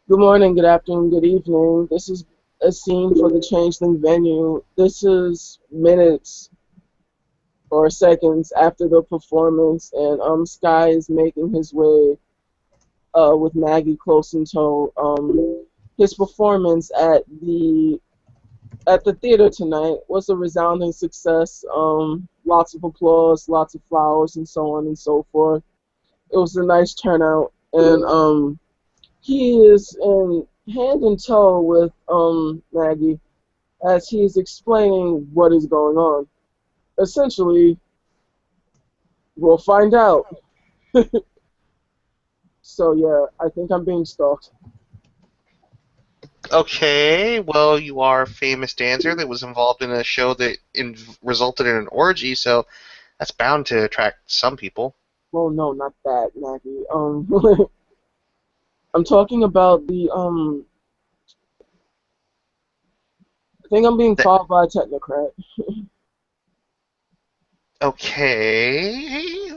Good morning, good afternoon, good evening. This is a scene for the Changeling venue. This is minutes or seconds after the performance, and Skyy is making his way with Maggie close in tow. His performance at the theater tonight was a resounding success. Lots of applause, lots of flowers, and so on and so forth. It was a nice turnout, and he is in hand in toe with Maggie as he is explaining what is going on. Essentially, we'll find out. So yeah, I think I'm being stalked. Okay, well, you are a famous dancer that was involved in a show that resulted in an orgy, so that's bound to attract some people. Well, no, not that, Maggie. I'm talking about the I think I'm being That, followed by a technocrat. okay.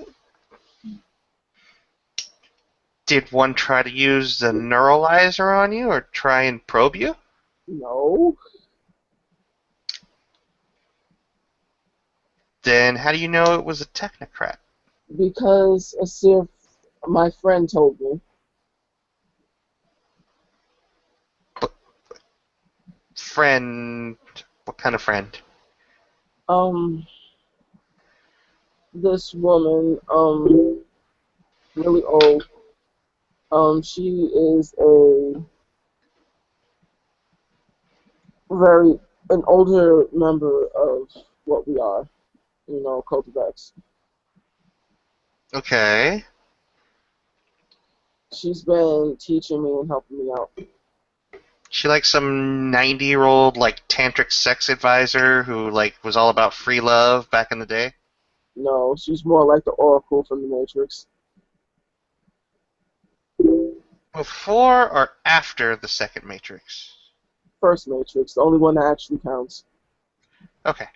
Did one try to use the neuralizer on you or try and probe you? No, Then how do you know it was a technocrat? because as if my friend told me. But friend, what kind of friend? Um, this woman, really old. She is a very an older member of what we are, cultivex. Okay. She's been teaching me and helping me out. She like some 90-year-old like tantric sex advisor who like was all about free love back in the day. No, she's more like the Oracle from the Matrix. Before or after the second Matrix? First Matrix, the only one that actually counts. Okay.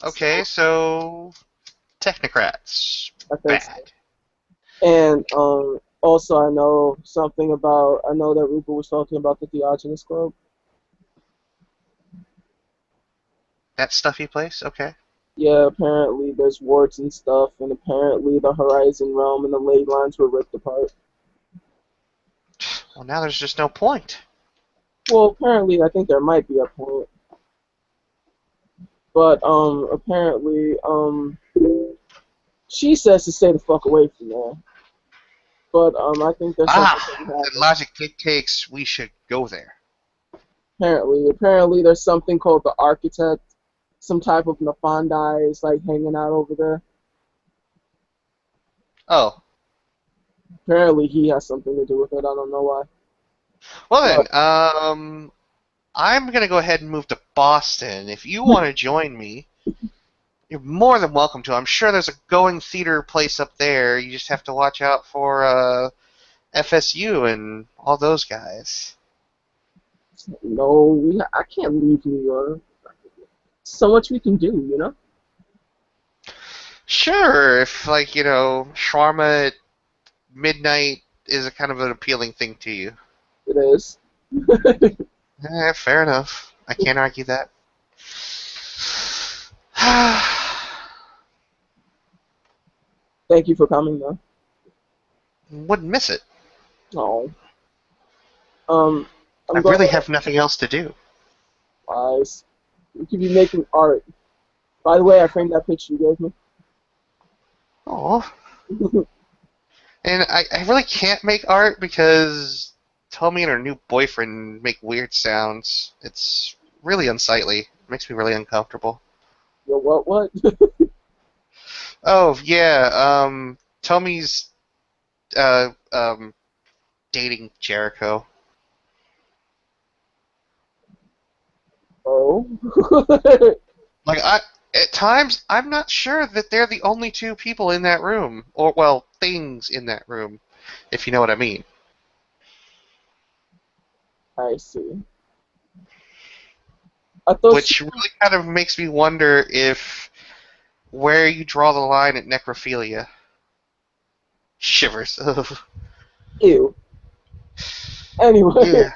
Okay, So so technocrats. I think so. Bad. And also I know something about I know that Rupa was talking about the Theogenes Club. That stuffy place? Okay. Yeah, apparently there's warts and stuff, and apparently the Horizon Realm and the ley lines were ripped apart. Well, now there's just no point. Well, apparently I think there might be a point, but apparently she says to stay the fuck away from there. But I think there's something Ah, that then happened. logic dictates we should go there. Apparently there's something called the Architect. Some type of Nafandi is like hanging out over there. Oh, Apparently he has something to do with it. I don't know why. well But then, I'm gonna go ahead and move to Boston. If you want to join me, you're more than welcome to. I'm sure there's a going theater place up there. You just have to watch out for FSU and all those guys. no, I can't leave New York. So much we can do. Sure, if like shawarma at midnight is a kind of an appealing thing to you. It is. Fair enough. I can't argue that. Thank you for coming though. Wouldn't miss it. Oh, um, I I'm going really to have nothing else to do. advise. You could be making art. By the way, I framed that picture you gave me. Oh, and I really can't make art because Tommy and her new boyfriend make weird sounds. It's really unsightly. It makes me really uncomfortable. Yo, what? Oh yeah, Tommy's uh um dating Jericho. Oh. Like at times I'm not sure that they're the only two people in that room, or well, things in that room, if you know what I mean. I see. I thought she. Which really kind of makes me wonder if where you draw the line at necrophilia. Shivers. Ugh. Ew. Anyway, Yeah.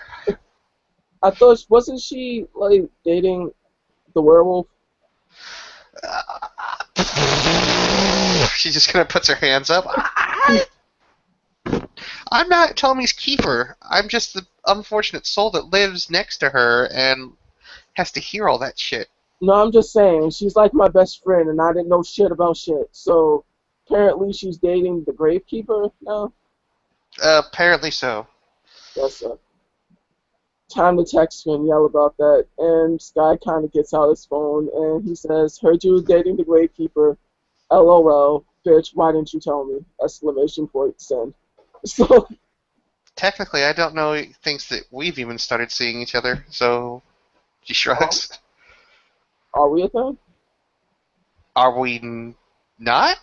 I thought wasn't she like dating the werewolf? She just kind of puts her hands up. I'm not Ptolemy's keeper. I'm just the unfortunate soul that lives next to her and has to hear all that shit. No, I'm just saying she's like my best friend, and I didn't know shit about shit. So apparently she's dating the gravekeeper now. Apparently so. That's time to text her and yell about that. And Skyy kind of gets out his phone and he says, "Heard you dating the gravekeeper. LOL, bitch. Why didn't you tell me?" Exclamation point. Send. So Technically, I don't know. He thinks that we've even started seeing each other, so she shrugs. are we a thing? Are we not?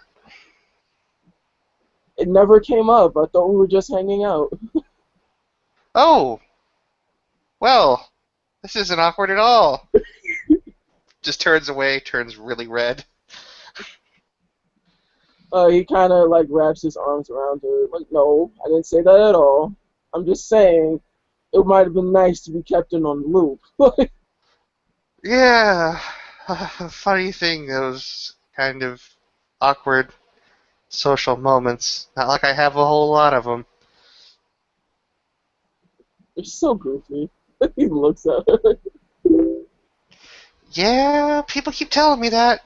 It never came up. I thought we were just hanging out. Oh, well, this isn't awkward at all. Just turns away, turns really red. He kind of like wraps his arms around her. Like, no, I didn't say that at all. I'm just saying it might have been nice to be kept in on the loop. Yeah, funny thing, those kind of awkward social moments. Not like I have a whole lot of them. It's so goofy. He looks at her. Yeah, people keep telling me that.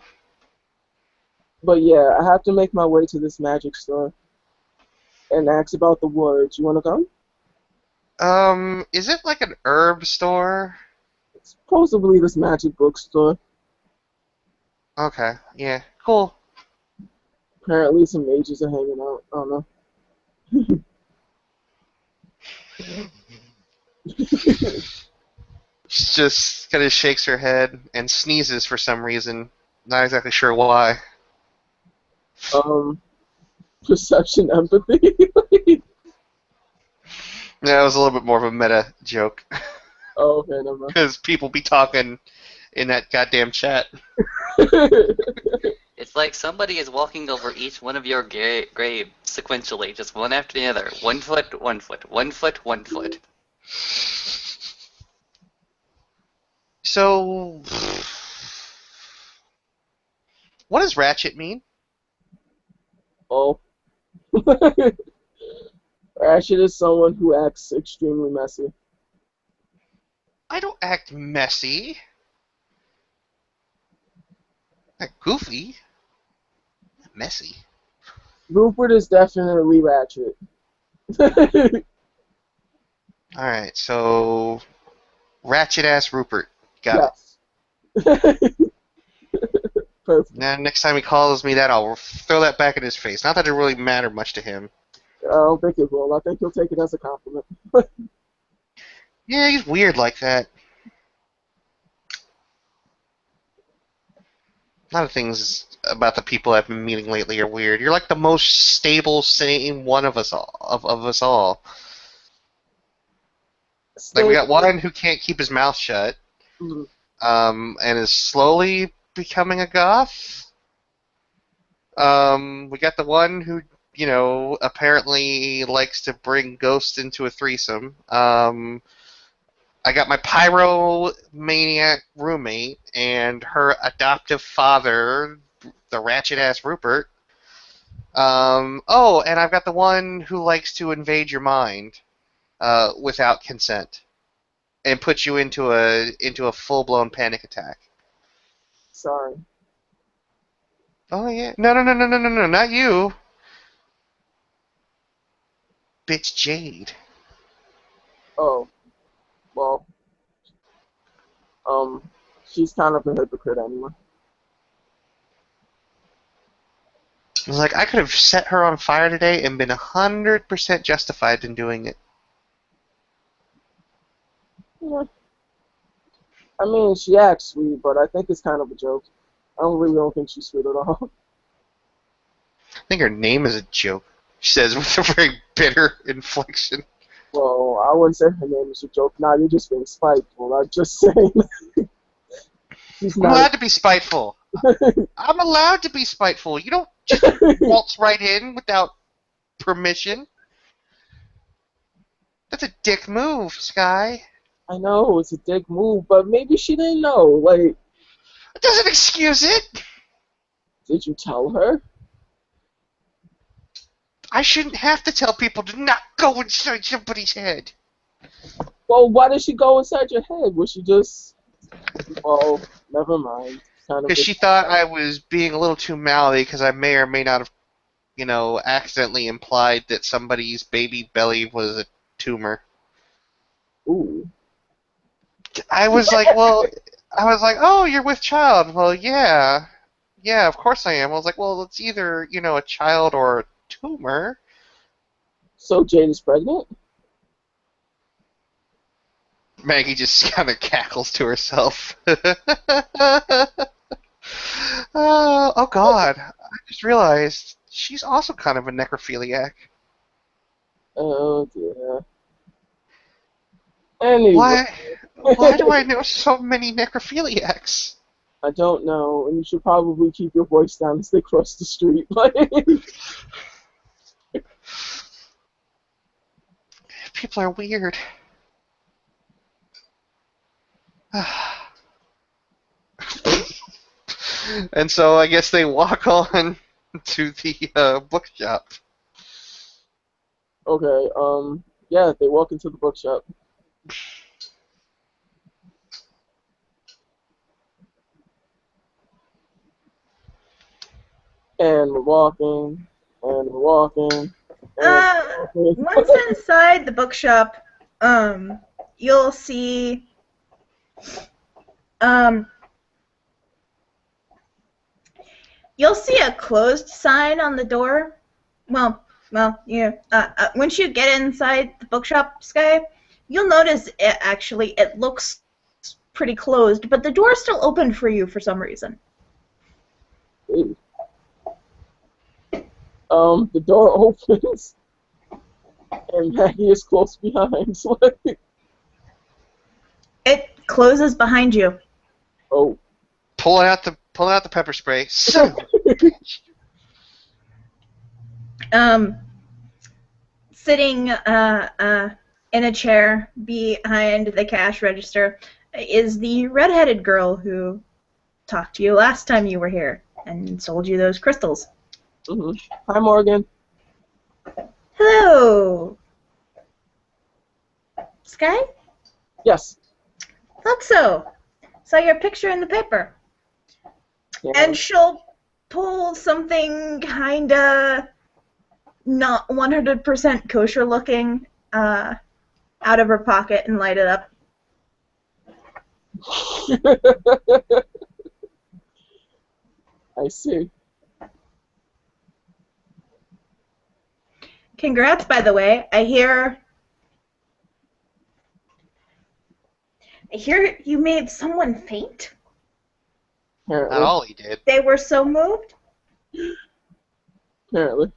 But yeah, I have to make my way to this magic store and ask about the woods. You want to come? Is it like an herb store? It's supposedly this magic bookstore. Okay, yeah, cool. Apparently some mages are hanging out. I don't know. She just kind of shakes her head and sneezes for some reason. Not exactly sure why. Um, perception, empathy. Yeah, it was a little bit more of a meta joke. Oh, okay, never mind. Because people be talking in that goddamn chat. It's like somebody is walking over each one of your graves sequentially, just one after the other. 1 foot, 1 foot, 1 foot, 1 foot. So, what does ratchet mean? Oh. Ratchet is someone who acts extremely messy. I don't act messy. Not goofy. Messy. Rupert is definitely ratchet. Alright, so ratchet ass Rupert. Got Yes. Perfect. it. Now, next time he calls me that, I'll throw that back in his face. Not that it really mattered much to him. I don't think it will. I think he'll take it as a compliment. Yeah, he's weird like that. A lot of things about the people I've been meeting lately are weird. You're like the most stable, sane one of us all. Of us all. Like we got one who can't keep his mouth shut, Mhm. and is slowly becoming a goth. We got the one who, apparently likes to bring ghosts into a threesome. I got my pyromaniac roommate and her adoptive father, the ratchet-ass Rupert. Oh, and I've got the one who likes to invade your mind without consent and put you into a full-blown panic attack. Sorry. Oh yeah, no, not you, bitch Jade. Oh, well, she's kind of a hypocrite anyway. I was like, I could have set her on fire today and been 100% justified in doing it. Yeah. I mean, she acts sweet, but I think it's kind of a joke. I don't think she's sweet at all. I think her name is a joke. She says with a very bitter inflection. Well, I wouldn't say her name is a joke. Nah, you're just being spiteful. I'm just saying. She's I'm not. allowed to be spiteful. I'm allowed to be spiteful. You don't just waltz right in without permission. That's a dick move, Skyy. I know it's a dick move, but maybe she didn't know. Like, It doesn't excuse it. did you tell her? I shouldn't have to tell people to not go inside somebody's head. Well, why did she go inside your head? Was she just... Well, never mind. Kind of Because she thought I was being a little too mouthy because I may or may not have, accidentally implied that somebody's baby belly was a tumor. Ooh. I was like, oh, you're with child. Well, yeah. Yeah, of course I am. I was like, well, it's either, a child or a tumor. So Jade is pregnant? Maggie just kind of cackles to herself. Oh, God. I just realized she's also kind of a necrophiliac. Oh, dear. Anyway. Why do I know so many necrophiliacs? I don't know, and you should probably keep your voice down as they cross the street. People are weird. And so I guess they walk on to the bookshop. Okay, yeah, they walk into the bookshop. And we're walking, and we're walking. Once inside the bookshop, you'll see, a closed sign on the door. Well, yeah. Once you get inside the bookshop, Skyy, you'll notice it looks pretty closed, but the door's still open for you for some reason. Ooh. The door opens, and Maggie is close behind. It closes behind you. Oh. Pulling out the pepper spray. Son of a bitch. Sitting in a chair behind the cash register is the redheaded girl who talked to you last time you were here and sold you those crystals. Mm-hmm. Hi, Morgan. Hello. Skyy? Yes. Thought so. Saw your picture in the paper. Yeah. And she'll pull something kinda not 100% kosher looking out of her pocket and light it up. I see. Congrats, by the way. I hear you made someone faint. Apparently. Not all he did. They were so moved. Apparently.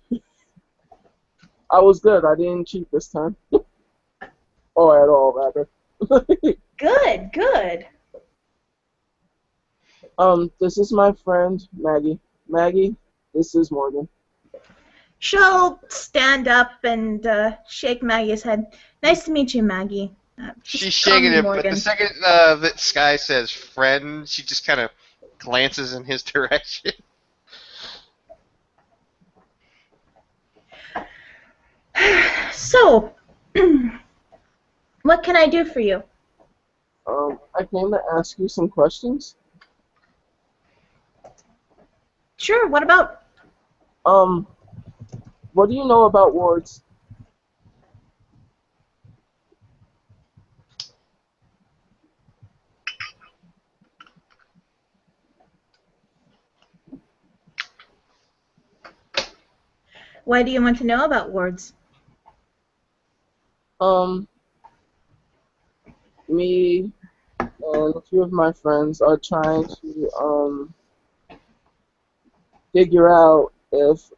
I was good. I didn't cheat this time. Or at all, rather. Good, good. This is my friend, Maggie. Maggie, this is Morgan. She'll stand up and shake Maggie's head. Nice to meet you, Maggie. She's Just call shaking me it, but Morgan. the second that Skyy says friend, she just kind of glances in his direction. So, what can I do for you? I came to ask you some questions. Sure, what about? What do you know about wards? Why do you want to know about wards? Me and a few of my friends are trying to, figure out if,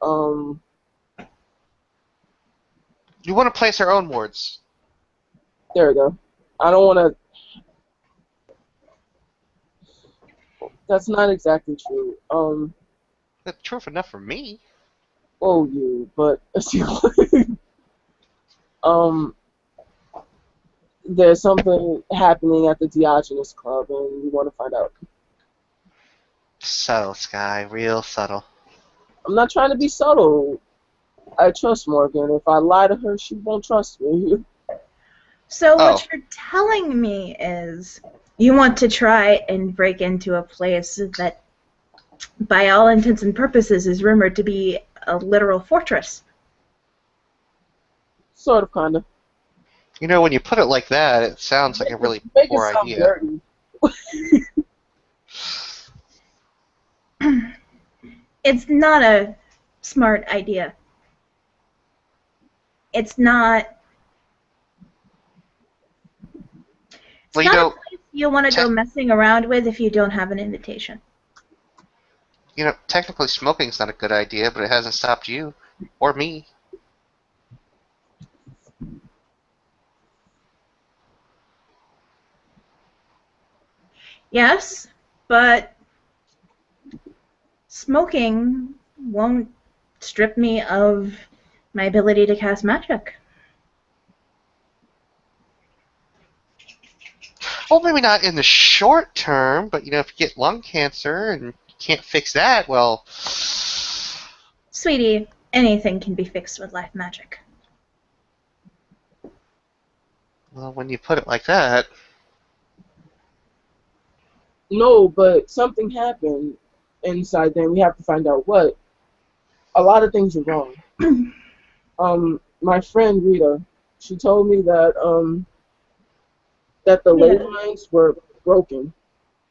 You want to place our own wards. there we go. I don't want to, that's not exactly true. That's true enough for me. Oh, you, but um, there's something happening at the Diogenes Club, and we want to find out. Subtle, Skyy. Real subtle. I'm not trying to be subtle. I trust Morgan. If I lie to her, she won't trust me. So Oh. what you're telling me is you want to try and break into a place that, by all intents and purposes, is rumored to be a literal fortress. Sort of, kind of. You know, when you put it like that, it sounds like a really Make it poor sound idea. dirty. It's not a smart idea. It's not. It's Well, not you a know, place you want to go messing around with if you don't have an invitation. technically smoking's not a good idea, but it hasn't stopped you or me. Yes, but smoking won't strip me of my ability to cast magic. Well, maybe not in the short term, but if you get lung cancer and you can't fix that, well, Sweetie, anything can be fixed with life magic. when you put it like that, No, but something happened inside there. We have to find out what. A lot of things are wrong. My friend Rita, she told me that that the ley lines were broken.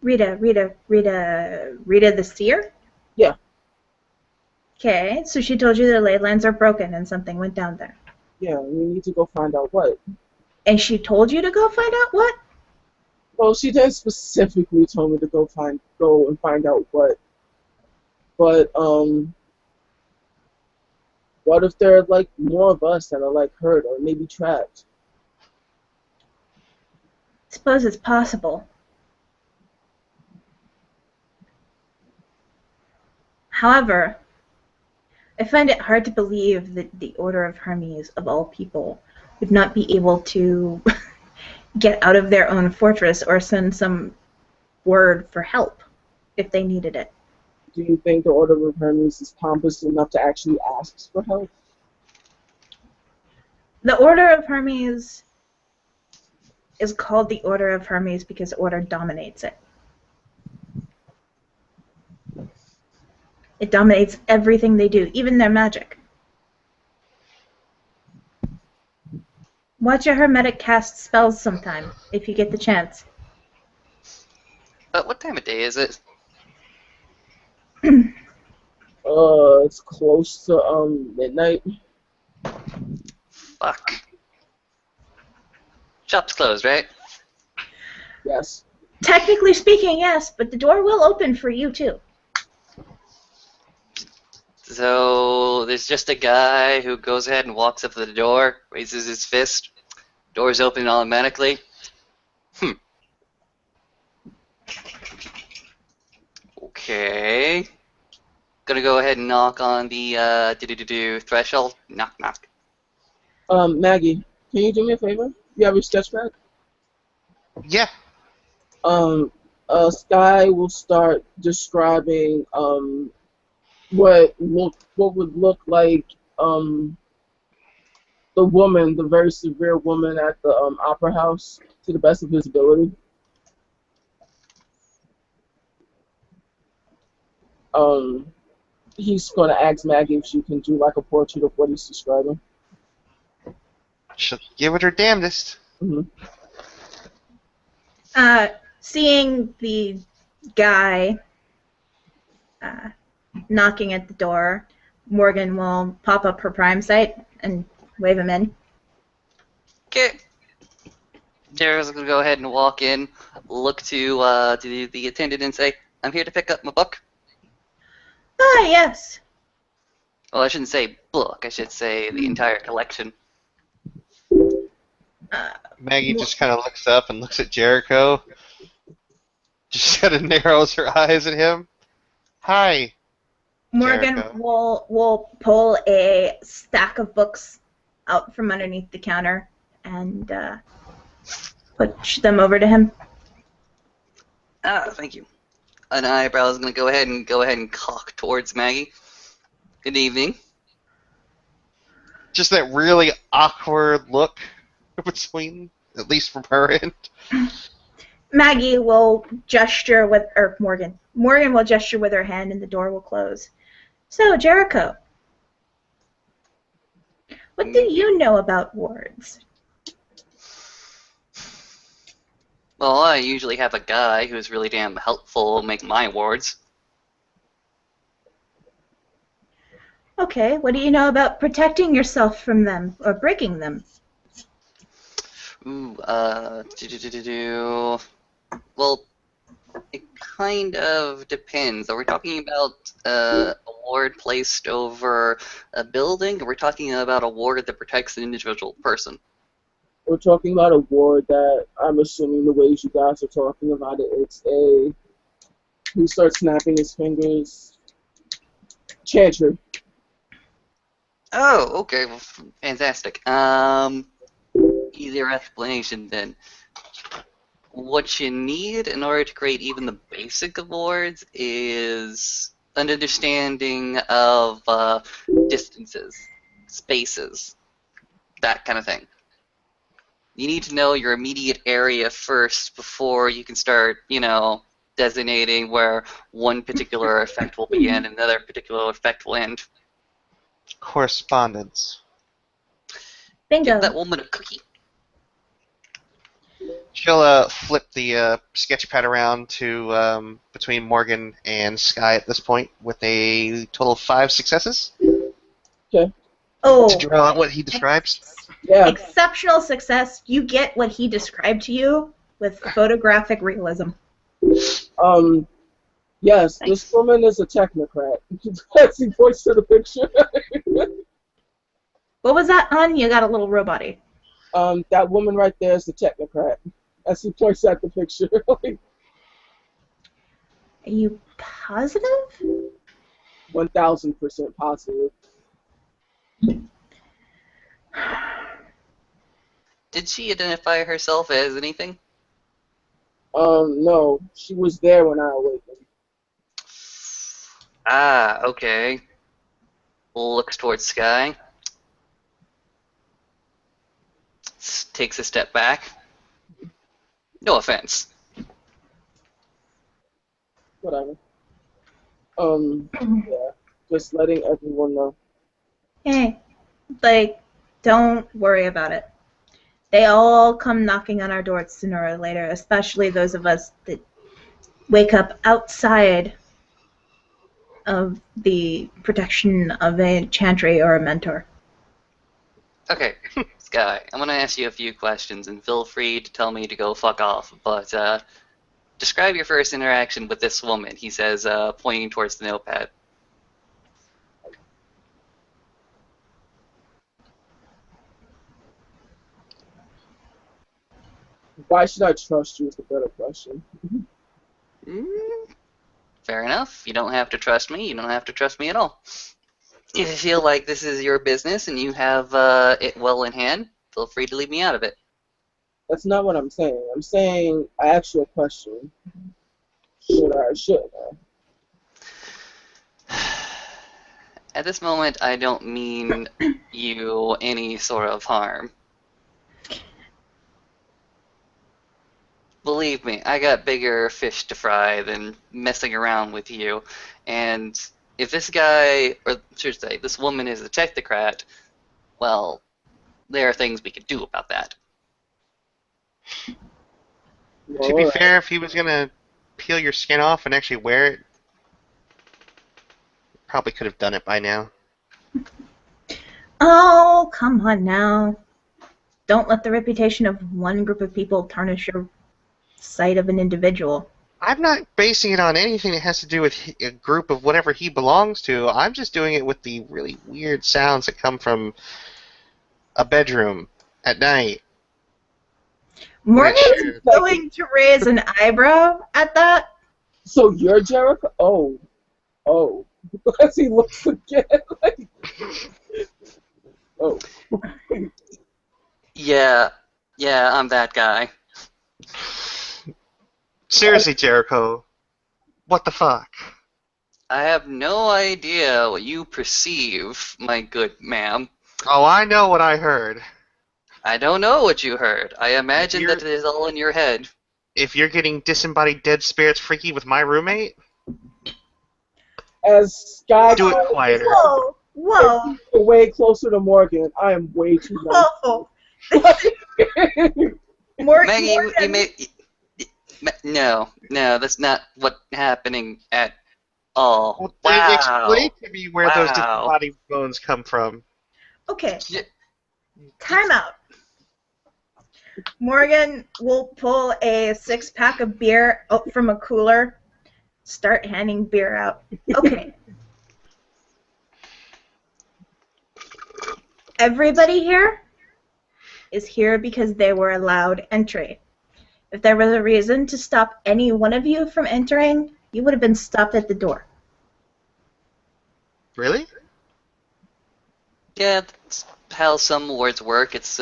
Rita the seer? Yeah. Okay, so she told you the ley lines are broken and something went down there. Yeah, we need to go find out what. And she told you to go find out what? Well, she didn't specifically tell me to go and find out what. But what if there are like more of us that are like hurt or maybe trapped? Suppose it's possible. However, I find it hard to believe that the Order of Hermes, of all people, would not be able to get out of their own fortress or send some word for help if they needed it. Do you think the Order of Hermes is pompous enough to actually ask for help? The Order of Hermes is called the Order of Hermes because order dominates it. It dominates everything they do, even their magic. Watch a Hermetic cast spells sometime, if you get the chance. But what time of day is it? It's close to midnight. Fuck. Shop's closed, right? Yes. Technically speaking, yes, but the door will open for you, too. So there's just a guy who goes ahead and walks up to the door, raises his fist, doors open automatically. Okay. Gonna go ahead and knock on the threshold. Knock, knock. Maggie, can you do me a favor? You have your sketch pad? yeah. Skyy will start describing what would look like the very severe woman at the opera house to the best of his ability. He's gonna ask Maggie if she can do like a portrait of what he's describing. She'll give it her damnedest. Mm-hmm. Seeing the guy knocking at the door, Morgan will pop up her prime sight and wave him in. Okay. Jericho's gonna go ahead and walk in, look to the attendant and say, "I'm here to pick up my book." Ah, yes. Well, I shouldn't say book. I should say the entire collection. Maggie just kind of looks up and looks at Jericho. Just kind of narrows her eyes at him. Hi. Morgan Jericho. will pull a stack of books out from underneath the counter and push them over to him. Thank you. An eyebrow is going to go ahead and cock towards Maggie. Good evening. Just that really awkward look between, at least from her end. Maggie will gesture with, or Morgan. Morgan will gesture with her hand and the door will close. So, Jericho, what do you know about wards? Well, I usually have a guy who's really damn helpful make my wards. Okay, what do you know about protecting yourself from them or breaking them? Ooh, Well, it kind of depends. Are we talking about a ward placed over a building, or are we talking about a ward that protects an individual person? We're talking about a ward that I'm assuming the ways you guys are talking about it, it's a he starts snapping his fingers. Chantry. Oh, okay, well, fantastic. Easier explanation then. What you need in order to create even the basic of wards is an understanding of distances, spaces, that kind of thing. You need to know your immediate area first before you can start, designating where one particular effect will begin and another particular effect will end. Correspondence. Bingo. Give that woman a cookie. She'll flip the sketch pad around to between Morgan and Skyy at this point with a total of 5 successes Oh, to draw out what he describes. Yeah. exceptional success. You get what he described to you with photographic realism. Yes, Thanks. this woman is a technocrat. As he points to the picture. What was that on? You got a little robot-y. That woman right there is the technocrat. As he points at the picture. Are you positive? 1000% positive. Did she identify herself as anything? No, she was there when I awakened. Okay. Looks towards Skyy. Takes a step back. No offense. Whatever. Yeah, just letting everyone know. Hey, don't worry about it. They all come knocking on our doors sooner or later, especially those of us that wake up outside of the protection of a chantry or a mentor. Okay, Skyy, I'm gonna ask you a few questions, and feel free to tell me to go fuck off. But describe your first interaction with this woman. He says, pointing towards the notepad. Why should I trust you is the better question. Fair enough. You don't have to trust me. You don't have to trust me at all. If you feel like this is your business and you have it well in hand, feel free to leave me out of it. That's not what I'm saying. I'm saying I asked you a question. Should I or shouldn't I? At this moment, I don't mean you any sort of harm. Believe me, I got bigger fish to fry than messing around with you. And if this guy, or should I say, this woman is a technocrat, well, there are things we could do about that. To be fair, if he was gonna peel your skin off and actually wear it, probably could have done it by now. Oh, come on now. Don't let the reputation of one group of people tarnish your sight of an individual. I'm not basing it on anything that has to do with a group of whatever he belongs to. I'm just doing it with the really weird sounds that come from a bedroom at night. Morgan's going to raise an eyebrow at that. So you're Jericho? Oh. as he looks again. Like, oh. Yeah, I'm that guy. Seriously, Jericho, what the fuck? I have no idea what you perceive, my good ma'am. Oh, I know what I heard. I don't know what you heard. I imagine that it is all in your head. If you're getting disembodied dead spirits freaky with my roommate, As Skyy do it quieter. Whoa. way closer to Morgan, I am way too nice. Whoa. Maggie, you may... No, that's not what's happening at all. Well, explain to me where those Wow. disembodied bones come from. Okay. Time out. Morgan will pull a 6-pack of beer out from a cooler, start handing beer out. Okay. Everybody here is here because they were allowed entry. If there was a reason to stop any one of you from entering, you would have been stopped at the door. Really? Yeah, that's how some words work. It's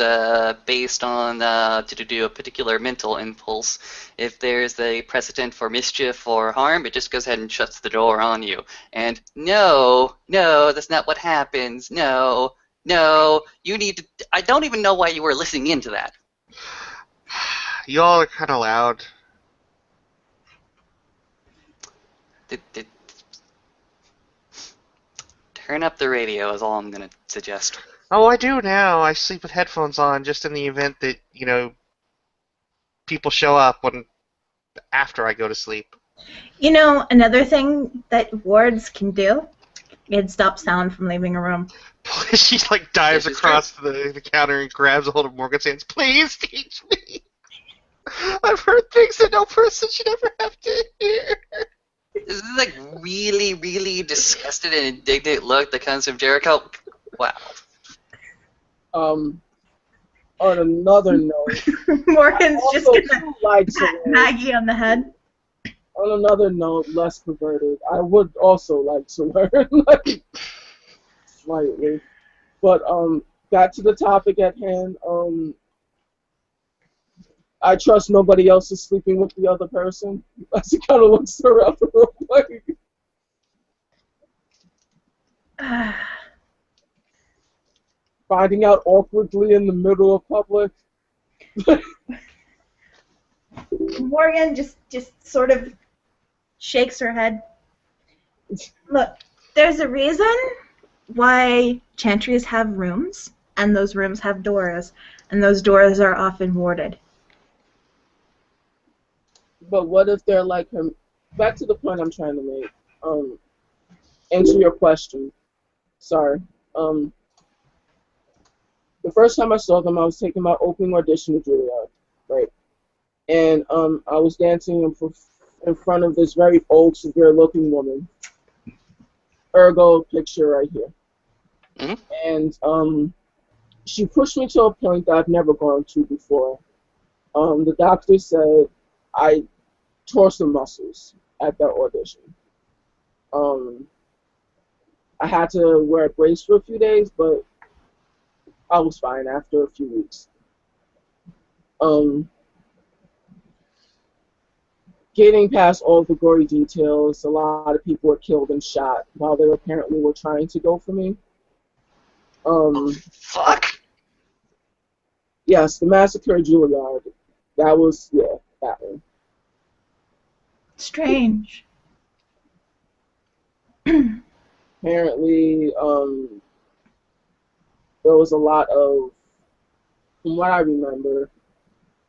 based on to do a particular mental impulse. If there's a precedent for mischief or harm, it just goes ahead and shuts the door on you. And no, that's not what happens. No, you need to... I don't even know why you were listening into that. Y'all are kind of loud. Turn up the radio is all I'm going to suggest. Oh, I do now. I sleep with headphones on just in the event that, people show up after I go to sleep. You know, another thing that wards can do, it stops sound from leaving a room. She dives This is across the counter and grabs a hold of Morgan's hands. Please teach me. I've heard things that no person should ever have to hear. This is really, really disgusted and indignant look that comes from Jericho. Wow. On another note, Morgan's just also gonna likes pat Maggie on the head. on another note, less perverted, I would also like to learn, slightly. But back to the topic at hand. I trust nobody else is sleeping with the other person. As he kind of looks around the room like. Finding out awkwardly in the middle of public. Morgan just sort of shakes her head. Look, there's a reason why chantries have rooms, and those rooms have doors, and those doors are often warded. But what if they're like him? Back to the point I'm trying to make. Answer your question. Sorry. The first time I saw them, I was taking my opening audition with Juilliard, right? And I was dancing in front of this very old, severe-looking woman. Ergo, picture right here. Mm-hmm. And she pushed me to a point that I've never gone to before. The doctor said I tore some muscles at that audition. I had to wear a brace for a few days, but I was fine after a few weeks. Getting past all the gory details, a lot of people were killed and shot while they apparently were trying to go for me. Fuck. Yes, the massacre at Juilliard. That was, that one. Strange. Apparently, there was a lot of, from what I remember,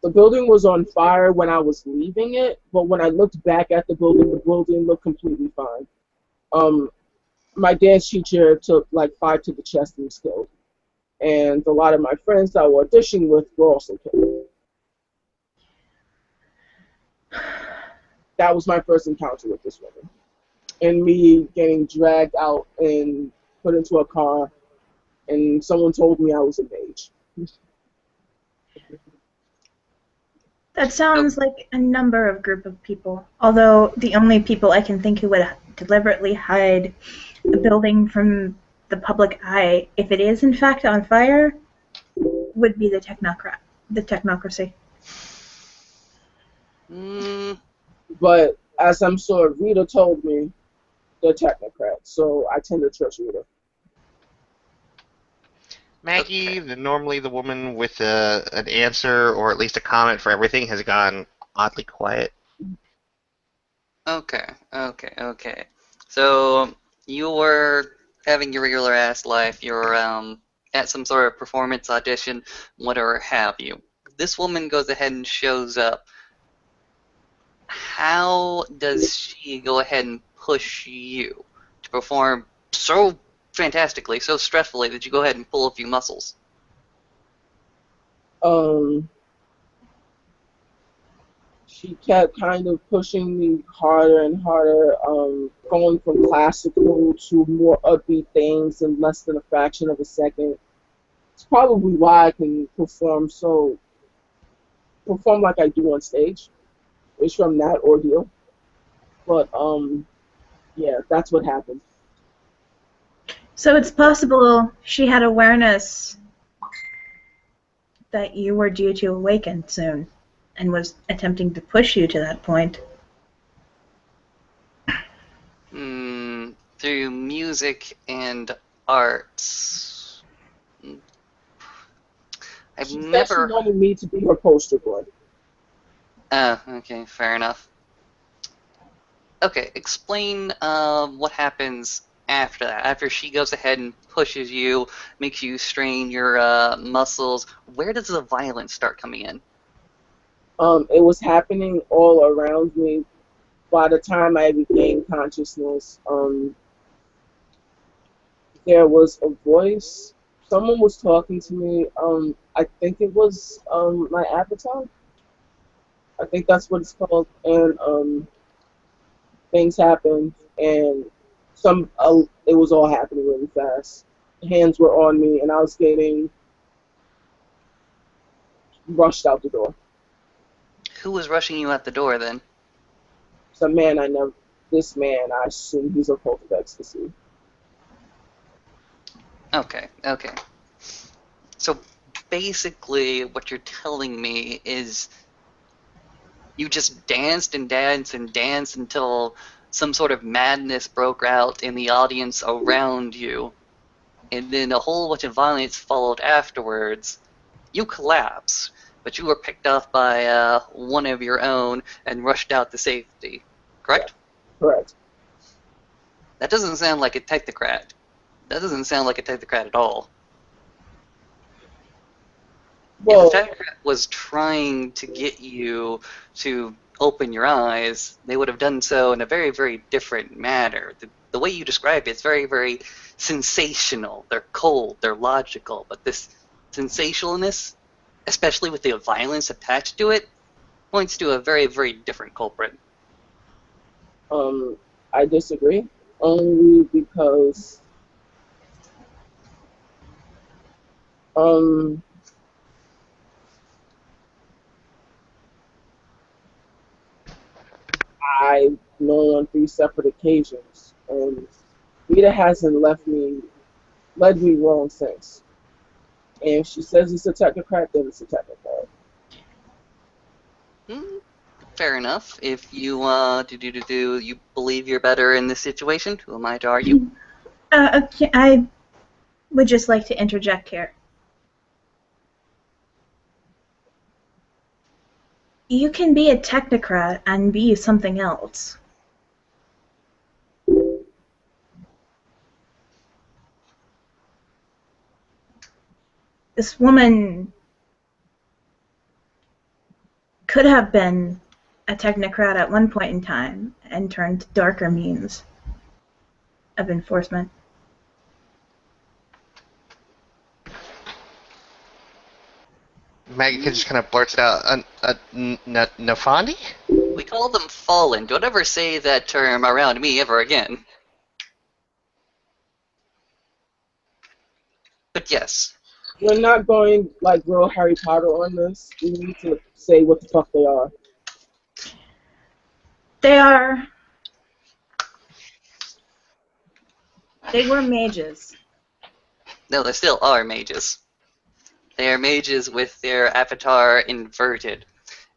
the building was on fire when I was leaving it, but when I looked back at the building looked completely fine. My dance teacher took 5 to the chest and was killed. And a lot of my friends that I were auditioning with were also killed. That was my first encounter with this woman. And me getting dragged out and put into a car, and someone told me I was a mage. That sounds like a number of group of people. Although the only people I can think who would deliberately hide a building from the public eye, if it is in fact on fire, would be the technocracy. But as I'm sure Rita told me, they're technocrats, so I tend to trust Rita. Maggie, normally the woman with an answer or at least a comment for everything, has gone oddly quiet. Okay. So you were having your regular ass life. You're at some sort of performance audition, whatever have you. This woman goes ahead and shows up. How does she go ahead and push you to perform so fantastically, so stressfully that you go ahead and pull a few muscles? She kept kind of pushing me harder and harder, going from classical to more upbeat things in less than a fraction of a second. It's probably why I can perform like I do on stage. It's from that ordeal. But yeah, that's what happened. So it's possible she had awareness that you were due to awaken soon and was attempting to push you to that point. Through music and arts. She said she wanted me to be her poster boy. Okay, fair enough. Okay, explain what happens after that. After she goes ahead and pushes you, makes you strain your muscles, where does the violence start coming in? It was happening all around me. By the time I regained consciousness, there was a voice. Someone was talking to me. I think it was my avatar. I think that's what it's called. And things happened, and it was all happening really fast. Hands were on me, and I was getting rushed out the door. Who was rushing you out the door then? This man, I assume he's a cult of ecstasy. Okay. So basically what you're telling me is you just danced and danced and danced until some sort of madness broke out in the audience around you, and then a whole bunch of violence followed afterwards. You collapsed, but you were picked up by one of your own and rushed out to safety. Correct? Yeah, correct. That doesn't sound like a technocrat. That doesn't sound like a technocrat at all. Well, if the technocrat was trying to get you to open your eyes, they would have done so in a very, very different manner. The way you describe it's very, very sensational. They're cold, they're logical, but this sensationalness, especially with the violence attached to it, points to a very, very different culprit. I disagree, only because I've known on 3 separate occasions, and Rita hasn't led me wrong since. And if she says it's a technocrat, then it's a technocrat. Fair enough. If you you believe you're better in this situation, who am I to argue? Okay, I would just like to interject here. You can be a technocrat and be something else. This woman could have been a technocrat at one point in time and turned to darker means of enforcement. Maggie just kind of blurts it out. Nafandi? We call them fallen. Don't ever say that term around me ever again. But yes. We're not going like real Harry Potter on this. We need to say what the fuck they are. They are They were mages. No, they still are mages. They are mages with their avatar inverted.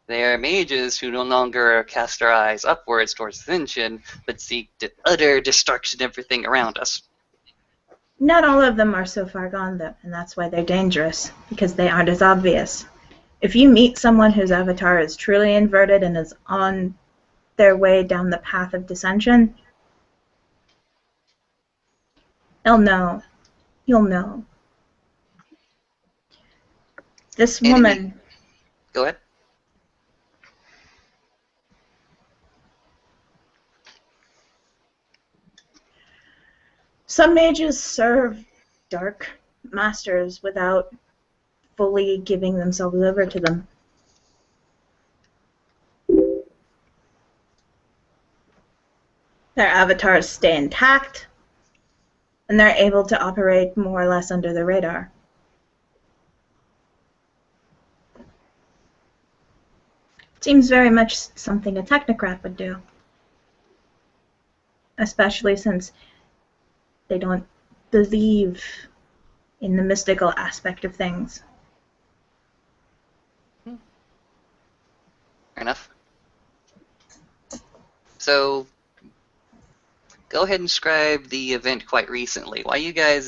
They are mages who no longer cast their eyes upwards towards ascension, but seek utter destruction of everything around us. Not all of them are so far gone, though, and that's why they're dangerous, because they aren't as obvious. If you meet someone whose avatar is truly inverted and is on their way down the path of dissension, they'll know. You'll know. This woman... Go ahead. Some mages serve dark masters without fully giving themselves over to them. Their avatars stay intact, and they're able to operate more or less under the radar. Seems very much something a technocrat would do. Especially since they don't believe in the mystical aspect of things. Fair enough. So, go ahead and describe the event quite recently. Why are you guys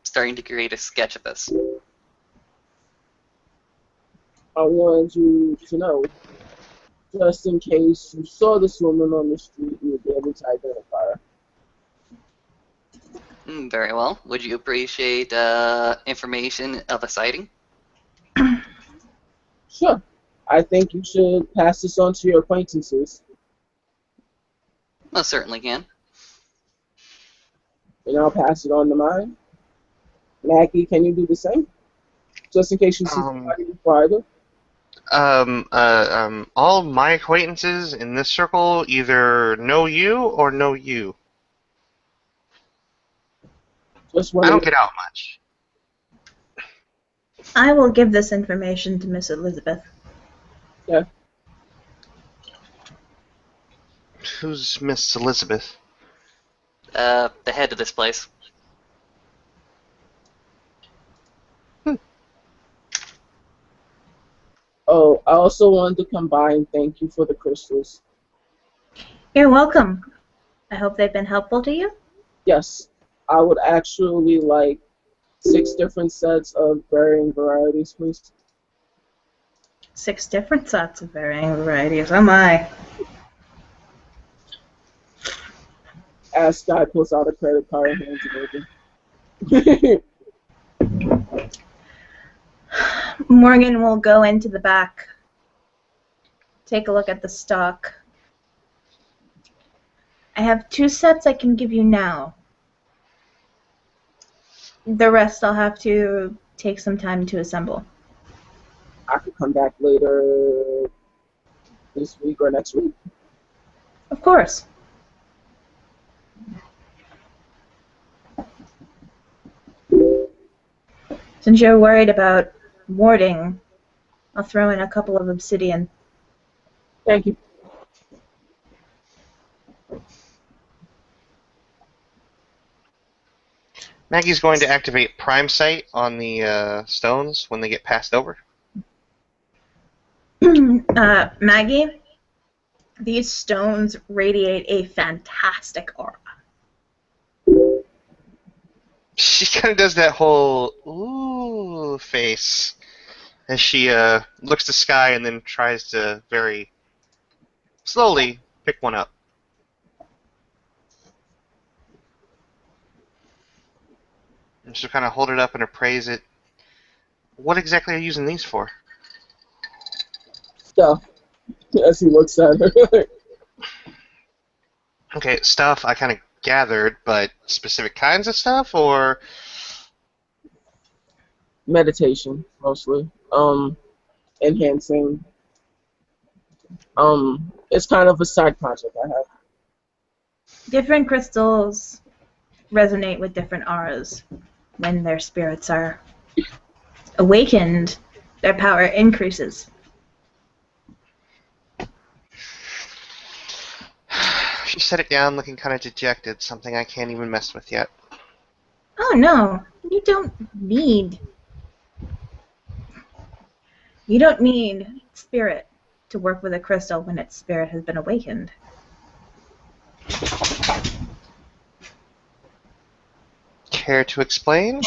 starting to create a sketch of this? I wanted you to know, just in case you saw this woman on the street, you would be able to identify her. Very well. Would you appreciate information of a sighting? Sure. I think you should pass this on to your acquaintances. Most certainly can. And I'll pass it on to mine. Maggie, can you do the same? Just in case you see somebody before I do. All my acquaintances in this circle either know you or know you. I don't get out much. I will give this information to Miss Elizabeth. Yeah. Who's Miss Elizabeth? The head of this place. Oh, I also wanted to come by and thank you for the crystals. You're welcome. I hope they've been helpful to you. Yes, I would actually like 6 different sets of varying varieties, please. 6 different sets of varying varieties. Oh my. As Skyy pulls out a credit card and hands it over. Morgan will go into the back, take a look at the stock. I have 2 sets I can give you now. The rest I'll have to take some time to assemble. I could come back later this week or next week. Of course. Since you're worried about warding, I'll throw in a couple of obsidian. Thank you. Maggie's going to activate Prime Sight on the stones when they get passed over. Maggie, these stones radiate a fantastic aura. She kind of does that whole ooh face as she looks to Skyy and then tries to very slowly pick one up. And she'll kind of hold it up and appraise it. What exactly are you using these for? Stuff. As he looks at her. Okay, stuff I kind of gathered, but specific kinds of stuff, or Meditation, mostly. Enhancing. It's kind of a side project I have. Different crystals resonate with different auras. When their spirits are awakened, their power increases. she set it down looking kind of dejected, something I can't even mess with yet. Oh no, you don't need. You don't need spirit to work with a crystal when its spirit has been awakened. Care to explain?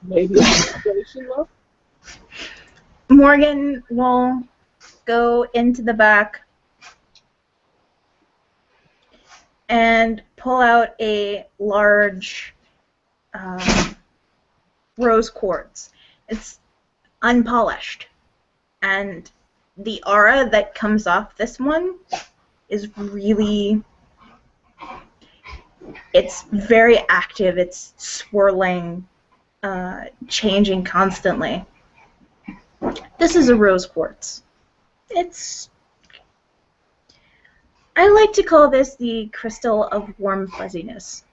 Maybe a situation left? Morgan will go into the back and pull out a large rose quartz. It's unpolished, and the aura that comes off this one is really, it's very active. It's swirling, changing constantly. This is a rose quartz. I like to call this the crystal of warm fuzziness.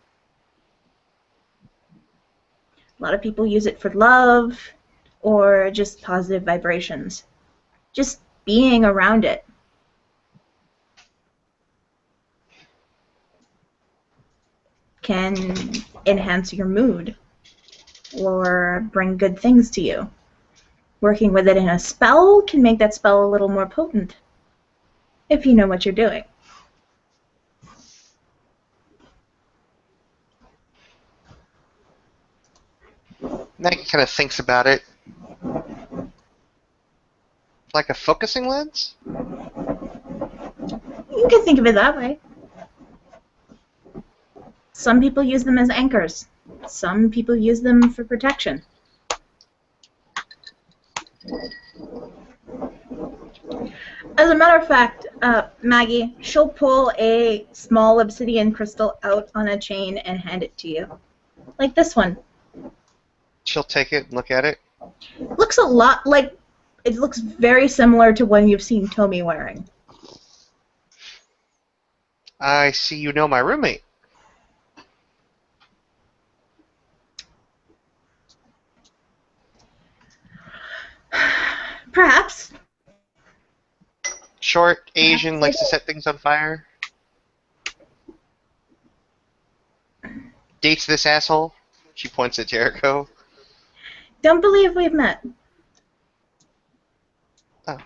A lot of people use it for love or just positive vibrations. Just being around it. Can enhance your mood or bring good things to you. Working with it in a spell can make that spell a little more potent if you know what you're doing. Maggie kind of thinks about it. Like a focusing lens? You can think of it that way. Some people use them as anchors. Some people use them for protection. As a matter of fact, Maggie, she'll pull a small obsidian crystal out on a chain and hand it to you. Like this one. She'll take it and look at it. Looks a lot like, it looks very similar to one you've seen Tommy wearing. I see you know my roommate. Perhaps. Short, Asian, Perhaps likes I to do. set things on fire. Dates this asshole. She points at Jericho. Don't believe we've met. Oh.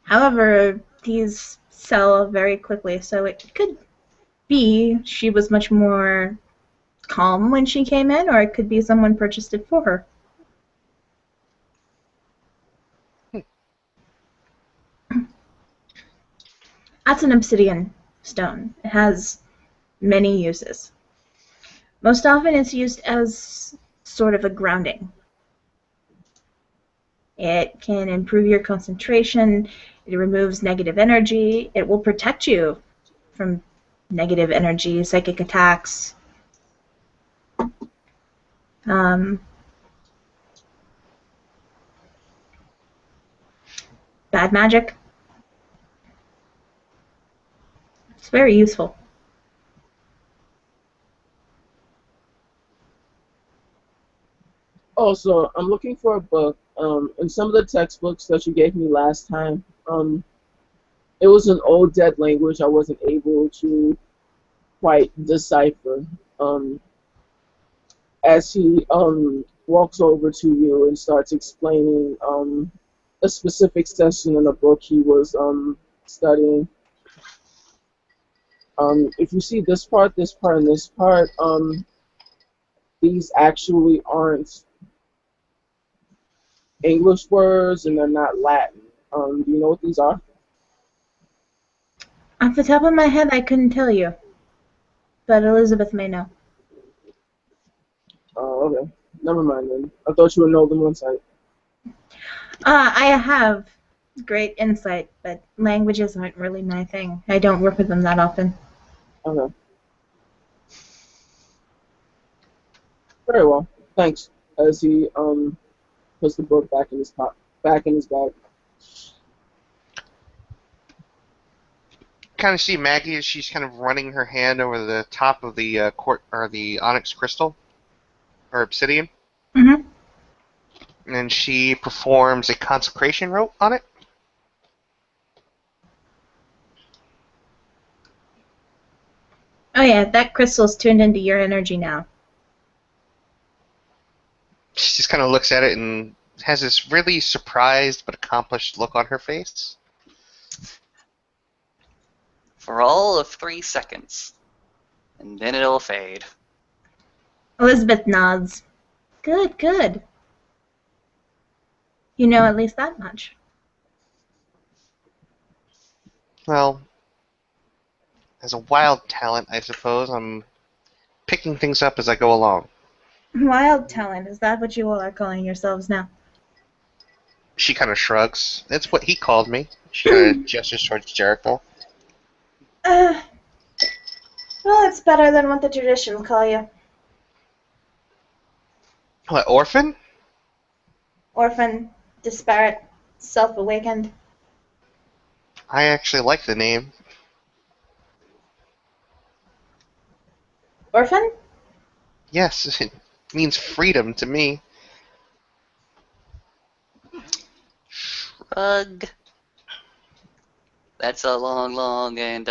However, these sell very quickly, so it could be she was much more calm when she came in, or it could be someone purchased it for her. That's an obsidian stone. It has many uses. Most often it's used as sort of a grounding. It can improve your concentration, it removes negative energy, it will protect you from negative energy, psychic attacks. Bad magic. It's very useful. Also, I'm looking for a book. In some of the textbooks that you gave me last time, it was an old dead language I wasn't able to quite decipher. As he walks over to you and starts explaining a specific section in the book he was studying. If you see this part, and this part, these actually aren't English words and they're not Latin. Do you know what these are? Off the top of my head, I couldn't tell you, but Elizabeth may know. Oh, okay. Never mind then. I thought you would know them on sight. I have great insight, but languages aren't really my thing. I don't work with them that often. Okay. Very well. Thanks. As he puts the book back in his bag. Kind of see Maggie as she's kind of running her hand over the top of the the onyx crystal or obsidian, Mm-hmm. and she performs a consecration rite on it. Oh yeah, that crystal's tuned into your energy now. She just kind of looks at it and has this really surprised but accomplished look on her face. For all of 3 seconds. And then it'll fade. Elizabeth nods. Good, good. You know at least that much. Well, as a wild talent, I suppose, I'm picking things up as I go along. Wild talent, is that what you all are calling yourselves now? She kind of shrugs. That's what he called me. She kind of gestures towards Jericho. Well, it's better than what the traditions call you. What, orphan? Orphan, disparate, self-awakened. I actually like the name. Orphan? Yes, it means freedom to me. Shrug. That's a long and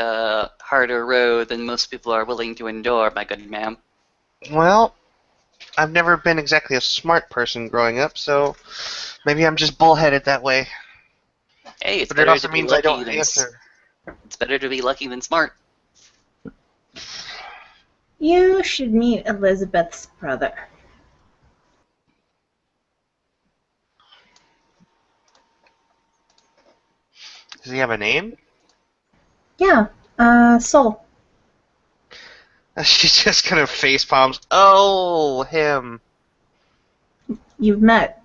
harder road than most people are willing to endure, my good ma'am. Well, I've never been exactly a smart person growing up, so maybe I'm just bullheaded that way. Hey, it's But it better also to be means I lucky don't than answer. it's better to be lucky than smart. You should meet Elizabeth's brother. Does he have a name? Yeah, Soul. She just kind of face palms. Oh, him. You've met.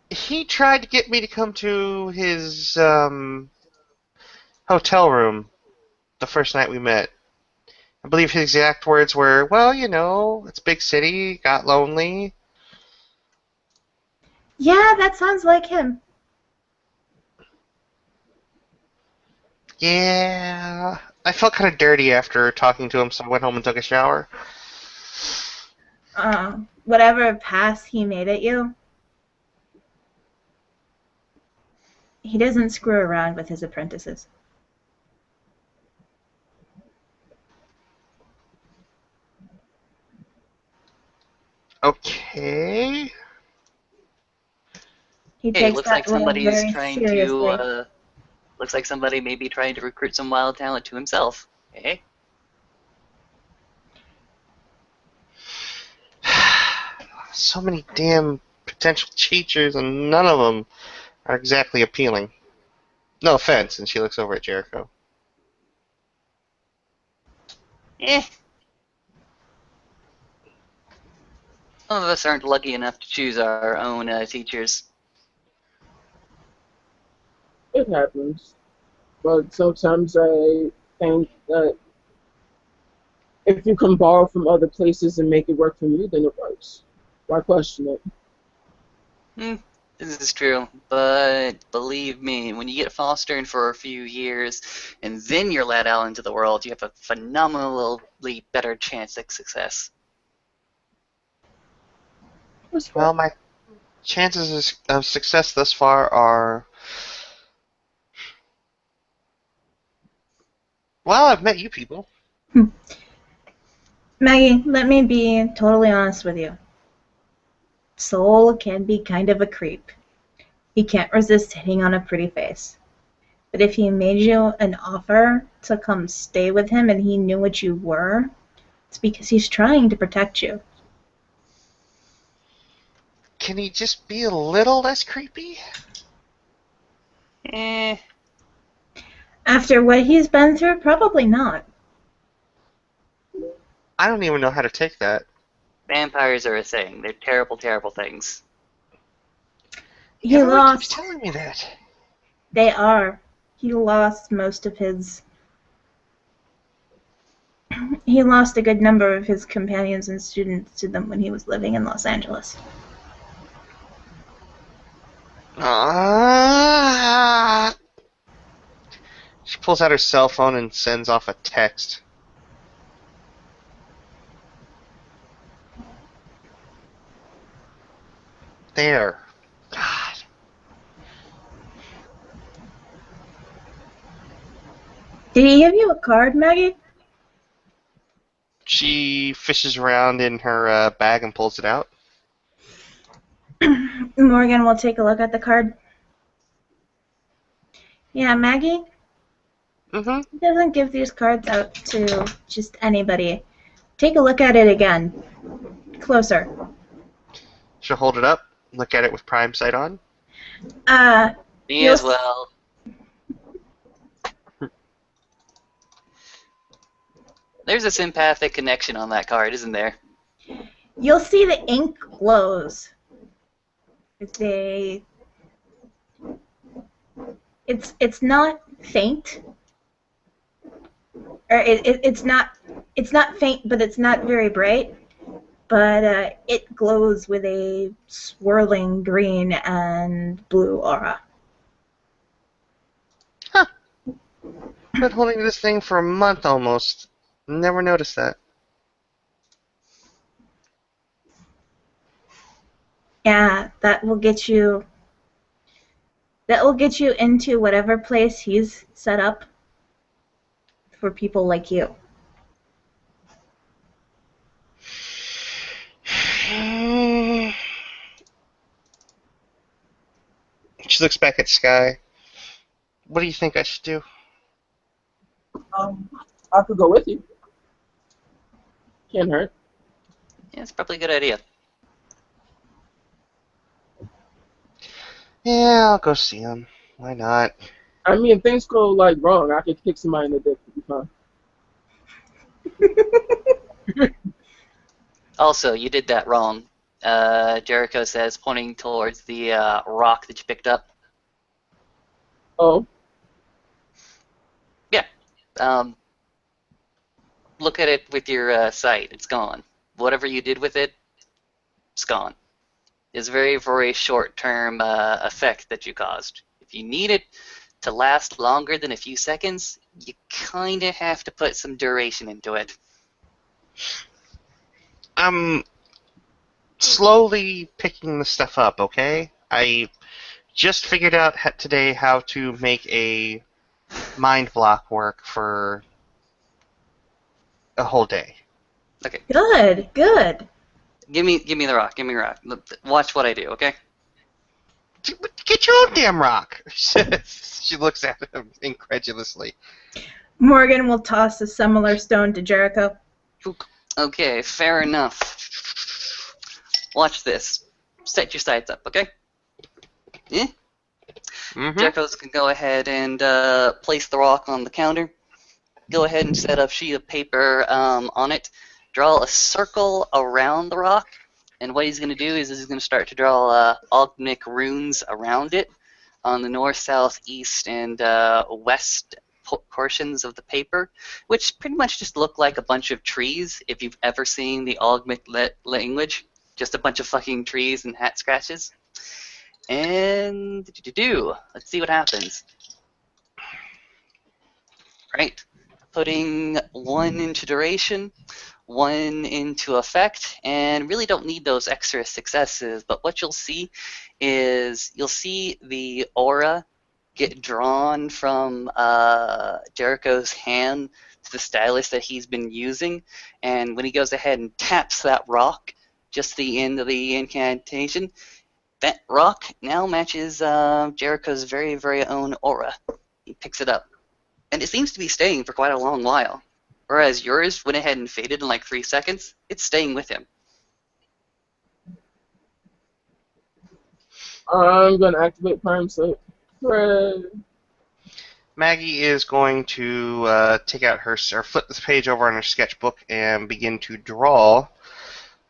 He tried to get me to come to his hotel room the first night we met. I believe his exact words were, well, you know, it's a big city, got lonely. Yeah, that sounds like him. Yeah. I felt kind of dirty after talking to him, so I went home and took a shower. Whatever pass he made at you, he doesn't screw around with his apprentices. Okay. He Hey, takes looks that like role somebody's very trying seriously. to looks like somebody may be trying to recruit some wild talent to himself. Hey? So many damn potential teachers, and none of them are exactly appealing. No offense, and she looks over at Jericho. Eh. Some of us aren't lucky enough to choose our own teachers. It happens. But sometimes I think that if you can borrow from other places and make it work for you, then it works. Why question it? This is true, but believe me, when you get fostering for a few years and then you're let out into the world, you have a phenomenally better chance at success. Well, my chances of success thus far are... Well, I've met you people. Maggie, let me be totally honest with you. Soul can be kind of a creep. He can't resist hitting on a pretty face. But if he made you an offer to come stay with him and he knew what you were, it's because he's trying to protect you. Can he just be a little less creepy? Eh, After what he's been through, probably not. I don't even know how to take that. vampires are a thing. They're terrible, terrible things. He Everyone keeps lost. telling me that. They are. He lost most of his. He lost a good number of his companions and students to them when he was living in Los Angeles. She pulls out her cell phone and sends off a text. There. God. Did he give you a card, Maggie? She fishes around in her bag and pulls it out. Morgan will take a look at the card. Yeah, Maggie Mm-hmm. doesn't give these cards out to just anybody. Take a look at it again. Closer. She'll hold it up, look at it with prime sight on. Me You'll as well. There's a sympathic connection on that card, isn't there? You'll see the ink glows. It's not faint. Or it's not faint, but it's not very bright. But it glows with a swirling green and blue aura. Huh. Been holding this thing for a month almost. Never noticed that. Yeah, that will get you into whatever place he's set up for people like you. She looks back at Skyy. What do you think I should do? I could go with you. Can't hurt. Yeah, it's probably a good idea. Yeah, I'll go see him. Why not? I mean, if things go like wrong, I could kick somebody in the dick. It'd be fine. Also, you did that wrong. Jericho says, pointing towards the rock that you picked up. Oh, Yeah. Look at it with your sight. It's gone. Whatever you did with it, it's gone. It's a very, very short-term effect that you caused. If you need it to last longer than a few seconds, you kind of have to put some duration into it. I'm slowly picking the stuff up, okay? I just figured out today how to make a mind block work for a whole day. Okay. Good. Give me the rock. Give me the rock. Watch what I do, okay? Get your own damn rock! She looks at him incredulously. Morgan will toss a similar stone to Jericho. Okay, fair enough. Watch this. Set your sights up, okay? Yeah? Mm-hmm. Jericho's can go ahead and place the rock on the counter. Go ahead and set a sheet of paper on it. Draw a circle around the rock. And what he's going to do is he's going to start to draw Ogmic runes around it on the north, south, east, and west portions of the paper, which pretty much just look like a bunch of trees if you've ever seen the Ogmic language. Just a bunch of fucking trees and hat scratches. And let's see what happens. Right. Putting 1 into duration, 1 into effect, and really don't need those extra successes, but what you'll see is you'll see the aura get drawn from Jericho's hand to the stylus that he's been using, and when he goes ahead and taps that rock, just the end of the incantation, that rock now matches Jericho's very, very own aura. He picks it up. And it seems to be staying for quite a long while. Whereas yours went ahead and faded in like 3 seconds. It's staying with him. I'm gonna activate Prime Sight. Hooray! Maggie is going to take out or flip this page over on her sketchbook and begin to draw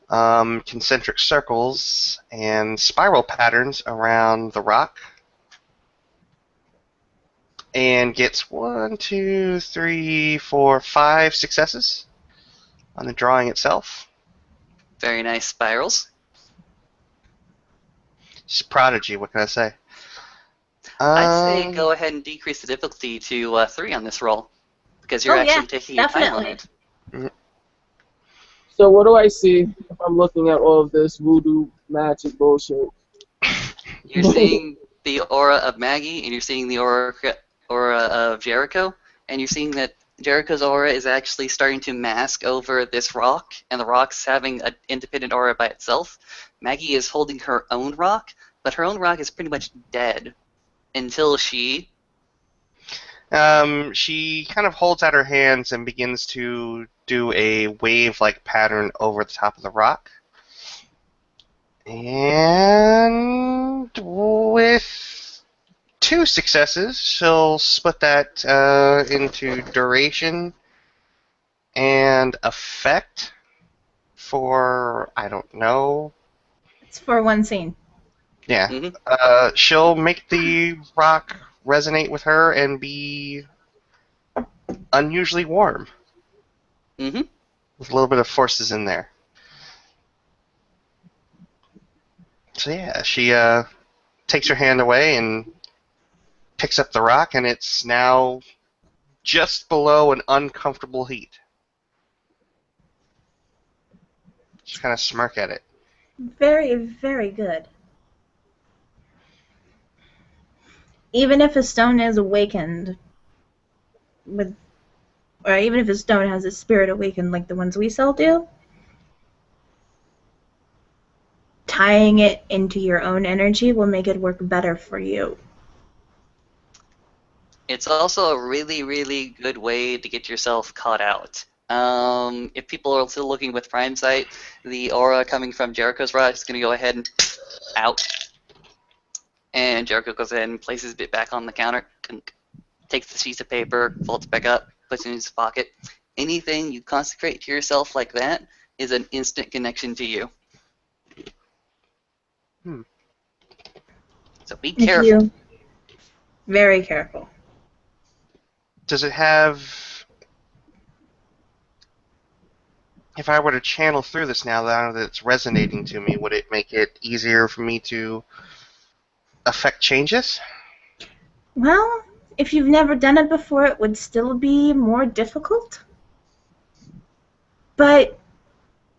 concentric circles and spiral patterns around the rock. And gets 1, 2, 3, 4, 5 successes on the drawing itself. Very nice spirals. She's a prodigy, what can I say? I'd say go ahead and decrease the difficulty to 3 on this roll. Because you're actually taking your time on it. So what do I see if I'm looking at all of this voodoo magic bullshit? You're seeing the aura of Maggie, and you're seeing the aura of Jericho, and you're seeing that Jericho's aura is actually starting to mask over this rock, and the rock's having an independent aura by itself. Maggie is holding her own rock, but her own rock is pretty much dead until she... She kind of holds out her hands and begins to do a wave-like pattern over the top of the rock. And with 2 successes, she'll split that into duration and effect for, I don't know. It's for one scene. Yeah. Mhm. She'll make the rock resonate with her and be unusually warm. Mm-hmm. With a little bit of forces in there. So yeah, she takes her hand away and picks up the rock, and it's now just below an uncomfortable heat. Just kind of smirk at it. Very, very good. Even if a stone is awakened, or even if a stone has a spirit awakened like the ones we sell do, tying it into your own energy will make it work better for you. It's also a really, really good way to get yourself caught out. If people are still looking with Prime Sight, the aura coming from Jericho's rock is going to go ahead and out. And Jericho goes ahead and places it back on the counter, takes the piece of paper, folds it back up, puts it in his pocket. Anything you consecrate to yourself like that is an instant connection to you. So be careful. You very careful. Does it have... If I were to channel through this now that it's resonating to me, would it make it easier for me to affect changes? Well, if you've never done it before, it would still be more difficult. But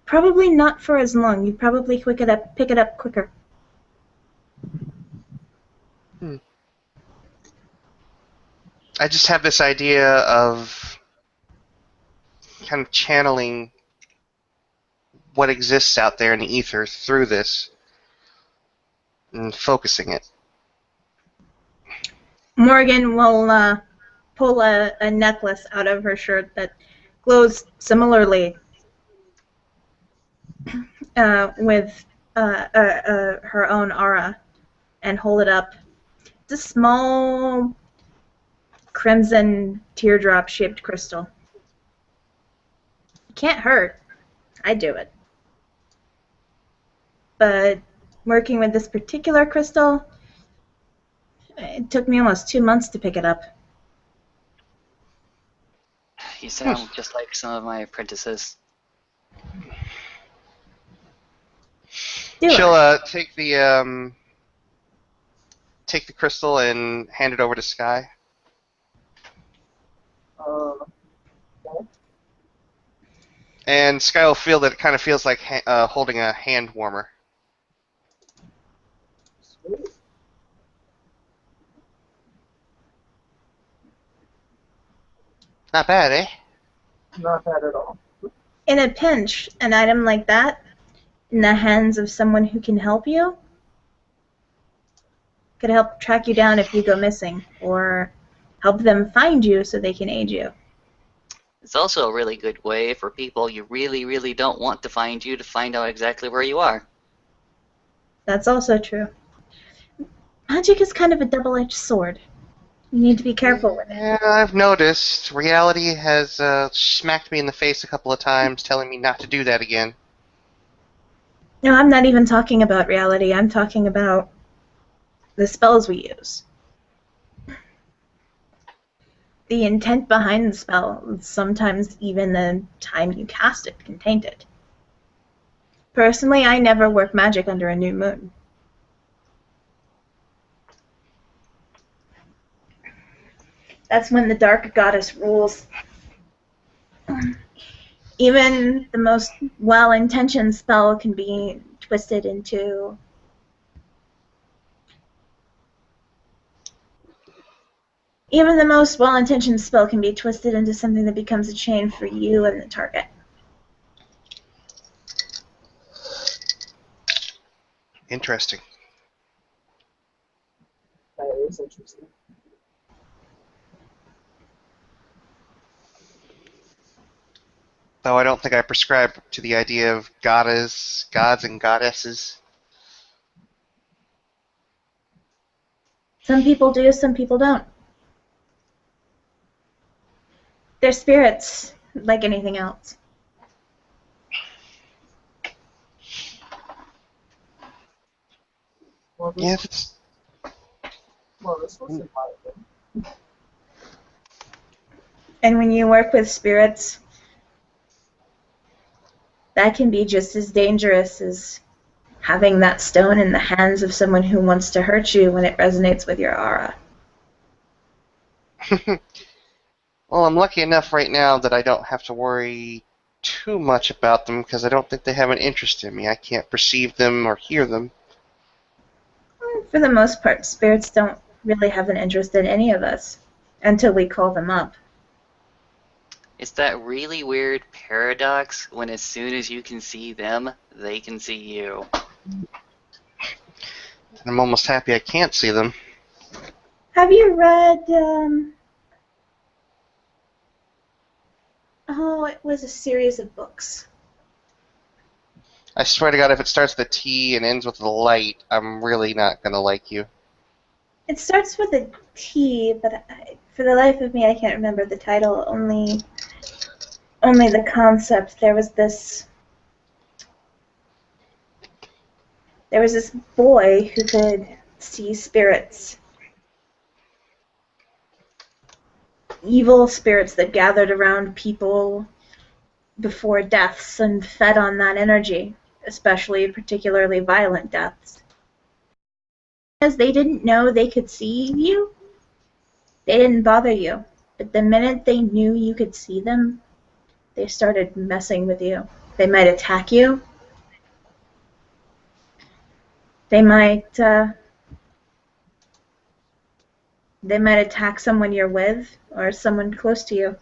probably not for as long. You'd probably pick it up quicker. I just have this idea of kind of channeling what exists out there in the ether through this and focusing it. Morgan will pull a necklace out of her shirt that glows similarly with her own aura and hold it up. It's a small crimson teardrop-shaped crystal. It can't hurt. I'd do it. But working with this particular crystal, it took me almost 2 months to pick it up. You sound just like some of my apprentices. She'll take the crystal and hand it over to Skyy. And Skyy will feel that it kind of feels like holding a hand warmer. Sweet. Not bad, eh? Not bad at all. In a pinch, an item like that, in the hands of someone who can help you, could help track you down if you go missing, or help them find you so they can aid you. It's also a really good way for people you really, really don't want to find you to find out exactly where you are. That's also true. Magic is kind of a double-edged sword. You need to be careful with it. Yeah, I've noticed. Reality has smacked me in the face a couple of times, telling me not to do that again. No, I'm not even talking about reality. I'm talking about the spells we use. The intent behind the spell, sometimes even the time you cast it, can taint it. Personally, I never work magic under a new moon. That's when the dark goddess rules. Even the most well-intentioned spell can be twisted into Even the most well-intentioned spell can be twisted into something that becomes a chain for you and the target. Interesting. That is interesting. Though I don't think I prescribe to the idea of gods and goddesses. Some people do, some people don't. They're spirits, like anything else. Well, this, Yeah, that's this was in my opinion. And when you work with spirits, that can be just as dangerous as having that stone in the hands of someone who wants to hurt you when it resonates with your aura. Well, I'm lucky enough right now that I don't have to worry too much about them because I don't think they have an interest in me. I can't perceive them or hear them. For the most part, spirits don't really have an interest in any of us until we call them up. It's that really weird paradox when as soon as you can see them, they can see you. And I'm almost happy I can't see them. Have you read, it was a series of books. I swear to God, if it starts with a T and ends with a light, I'm really not going to like you. It starts with a T, but for the life of me, I can't remember the title, only the concept. There was this boy who could see spirits. Evil spirits that gathered around people before deaths and fed on that energy, especially particularly violent deaths. Because they didn't know they could see you, they didn't bother you. But the minute they knew you could see them, they started messing with you. They might attack you. They might attack someone you're with or someone close to you.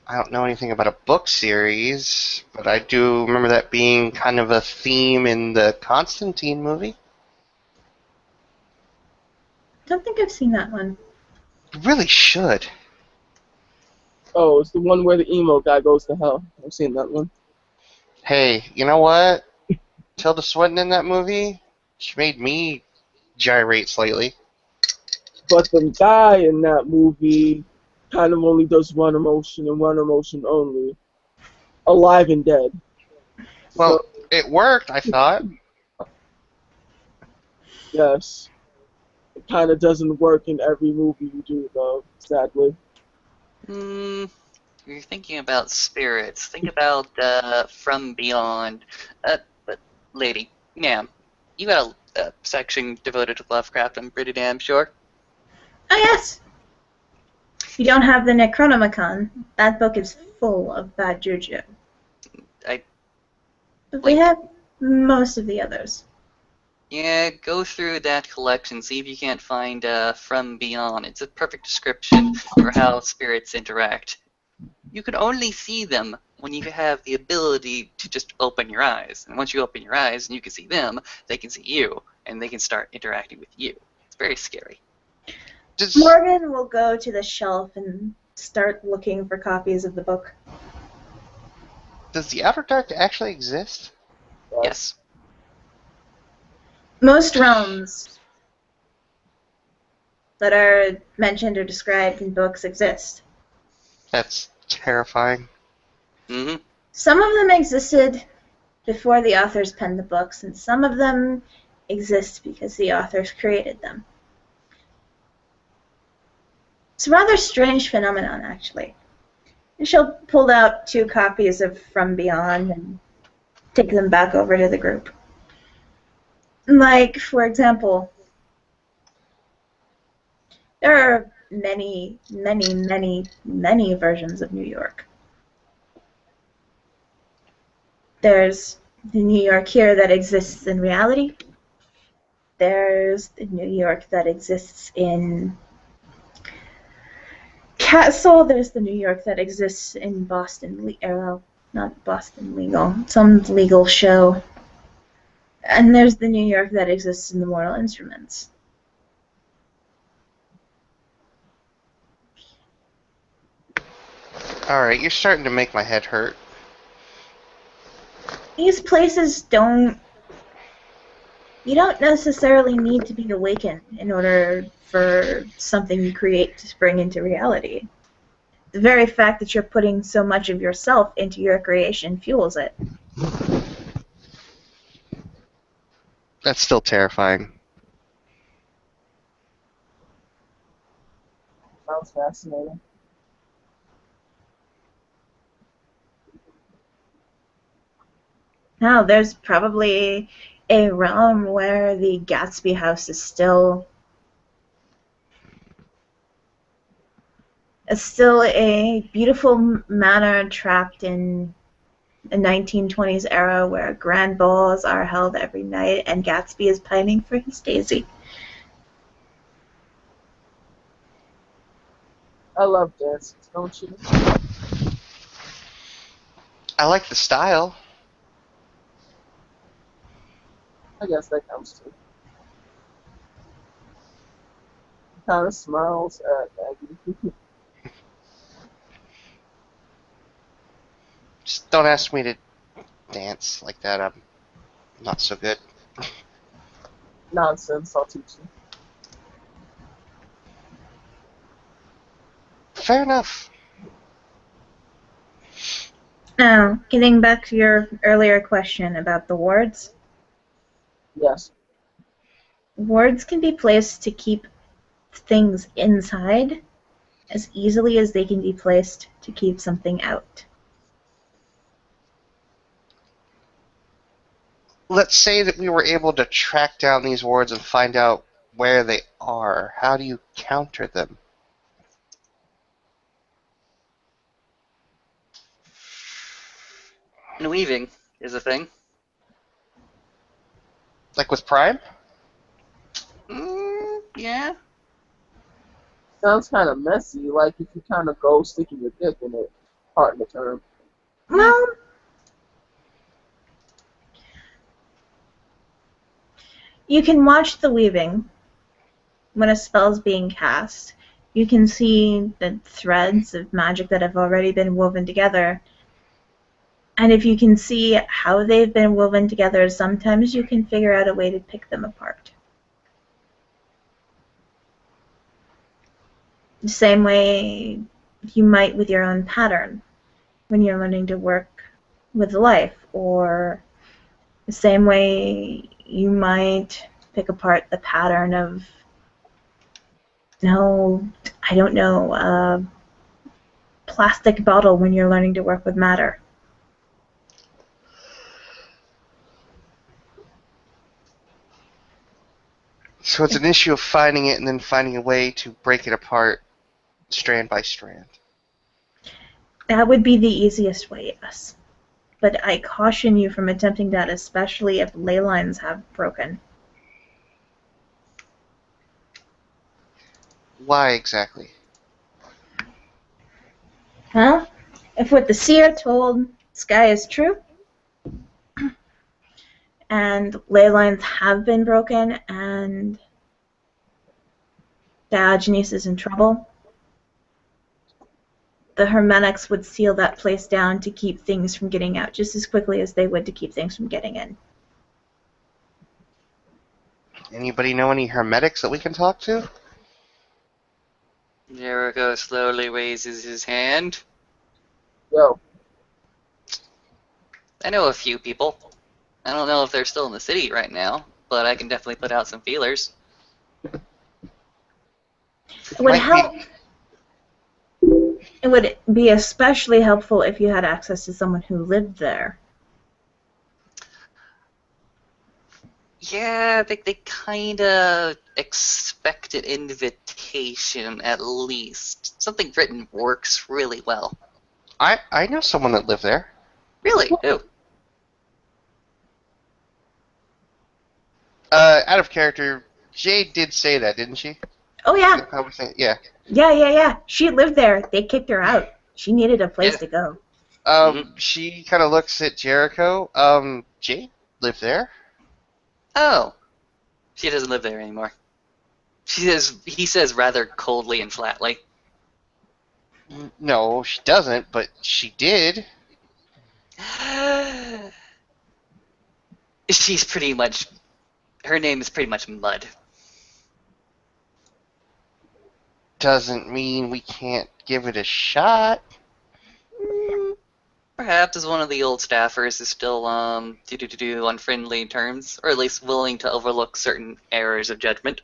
I don't know anything about a book series, but I do remember that being kind of a theme in the Constantine movie. I don't think I've seen that one. You really should. Oh, it's the one where the emo guy goes to hell. I've seen that one. Hey, you know what? Tilda Swinton in that movie, she made me gyrate slightly. But the guy in that movie kind of only does one emotion and one emotion only. Alive and dead. Well, So, it worked, I thought. yes. It kind of doesn't work in every movie you do, though, sadly. You're thinking about spirits. Think about From Beyond. But lady, ma'am, you got a section devoted to Lovecraft, I'm pretty damn sure. Oh, yes! You don't have the Necronomicon. That book is full of bad juju. But we have most of the others. Yeah, go through that collection, see if you can't find From Beyond. It's a perfect description for how spirits interact. You can only see them when you have the ability to just open your eyes. And once you open your eyes and you can see them, they can see you, and they can start interacting with you. It's very scary. Morgan will go to the shelf and start looking for copies of the book. Does the Outer Dark actually exist? Yes. Most realms that are mentioned or described in books exist. That's terrifying. Mm-hmm. Some of them existed before the authors penned the books, and some of them exist because the authors created them. It's a rather strange phenomenon, actually. She'll pull out 2 copies of From Beyond and take them back over to the group. Like, for example, there are many, many, many, many versions of New York. There's the New York here that exists in reality. There's the New York that exists in Castle. There's the New York that exists in Boston, not Boston Legal, some legal show. And there's the New York that exists in the Mortal Instruments. Alright, you're starting to make my head hurt. These places don't... You don't necessarily need to be awakened in order for something you create to spring into reality. The very fact that you're putting so much of yourself into your creation fuels it. That's still terrifying. Sounds fascinating. Now, there's probably a realm where the Gatsby house is still a beautiful manor trapped in a 1920s era where grand balls are held every night and Gatsby is pining for his Daisy. I love dances, don't you? I like the style. I guess that counts too. Kind of smiles at Maggie. Just don't ask me to dance like that. I'm not so good. Nonsense, I'll teach you. Fair enough. Now, getting back to your earlier question about the wards. Yes. Wards can be placed to keep things inside as easily as they can be placed to keep something out. Let's say that we were able to track down these wards and find out where they are. How do you counter them? And weaving is a thing. Like with Prime? Yeah. Sounds kind of messy, like if you kind of go sticking your dick in it, pardon the term. Well, you can watch the weaving when a spell's being cast. You can see the threads of magic that have already been woven together. And if you can see how they've been woven together, sometimes you can figure out a way to pick them apart. The same way you might with your own pattern when you're learning to work with life, or the same way you might pick apart the pattern of, I don't know, a plastic bottle when you're learning to work with matter. So it's an issue of finding it and then finding a way to break it apart strand by strand. That would be the easiest way, yes. But I caution you from attempting that, especially if ley lines have broken. Why exactly? Well, if what the seer told Skyy is true, and ley lines have been broken, and Diogenes is in trouble, the Hermetics would seal that place down to keep things from getting out just as quickly as they would to keep things from getting in. Anybody know any hermetics that we can talk to? Jericho slowly raises his hand. Yo, I know a few people. I don't know if they're still in the city right now, but I can definitely put out some feelers. It would help. It would be especially helpful if you had access to someone who lived there. Yeah, they kind of expect an invitation, at least. Something written works really well. I know someone that lived there. Really? Who? Out of character, Jade did say that, didn't she? Oh In yeah, the conversation? Yeah. yeah. She lived there. They kicked her out. She needed a place Yeah. to go. She kind of looks at Jericho. Jade lived there. Oh, she doesn't live there anymore. He says rather coldly and flatly. No, she doesn't, but she did. She's pretty much. Her name is pretty much Mud. Doesn't mean we can't give it a shot. Perhaps as one of the old staffers is still on friendly terms, or at least willing to overlook certain errors of judgment.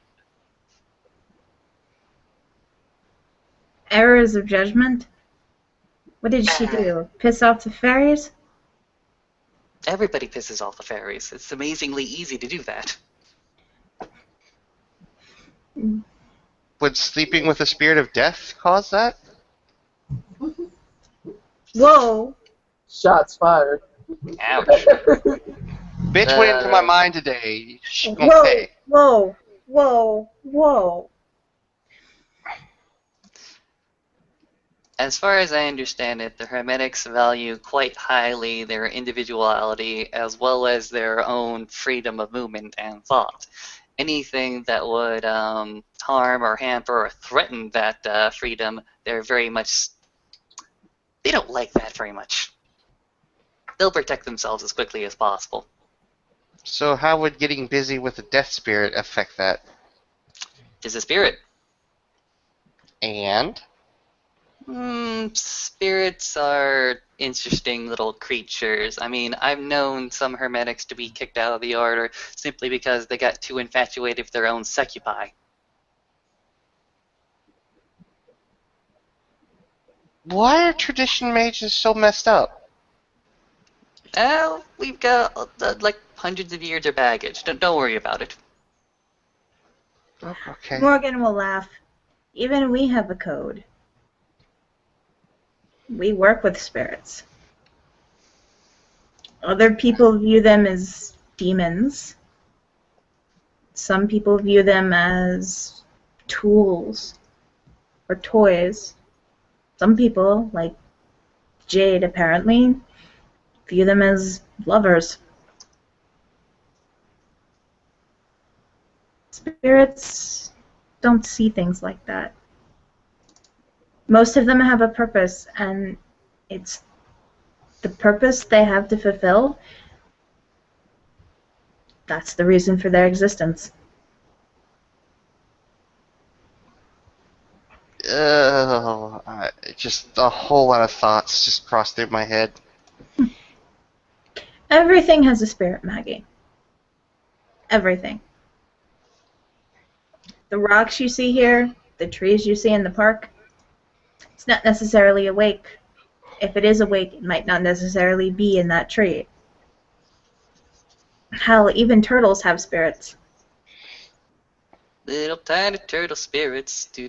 Errors of judgment? What did she do? Piss off the fairies? Everybody pisses off the fairies. It's amazingly easy to do that. Would sleeping with a spirit of death cause that? Whoa! Shots fired. Ouch. Bitch went into my mind today. Whoa! Okay. Whoa! As far as I understand it, the Hermetics value quite highly their individuality as well as their own freedom of movement and thought. Anything that would harm or hamper or threaten that freedom, they're very much. They don't like that very much. They'll protect themselves as quickly as possible. So how would getting busy with a death spirit affect that? Is a spirit. And? Spirits are interesting little creatures. I mean, I've known some Hermetics to be kicked out of the order simply because they got too infatuated with their own succubi. Why are tradition mages so messed up? Well, we've got like hundreds of years of baggage. Don't worry about it. Oh, okay. Morgan will laugh. Even we have a code. We work with spirits. Other people view them as demons. Some people view them as tools or toys. Some people, like Jade apparently, view them as lovers. Spirits don't see things like that. Most of them have a purpose, and it's the purpose they have to fulfill. That's the reason for their existence. Just a whole lot of thoughts just crossed through my head. Everything has a spirit, Maggie. Everything. The rocks you see here, the trees you see in the park, it's not necessarily awake. If it is awake, it might not necessarily be in that tree. Hell, even turtles have spirits. Little tiny turtle spirits, do.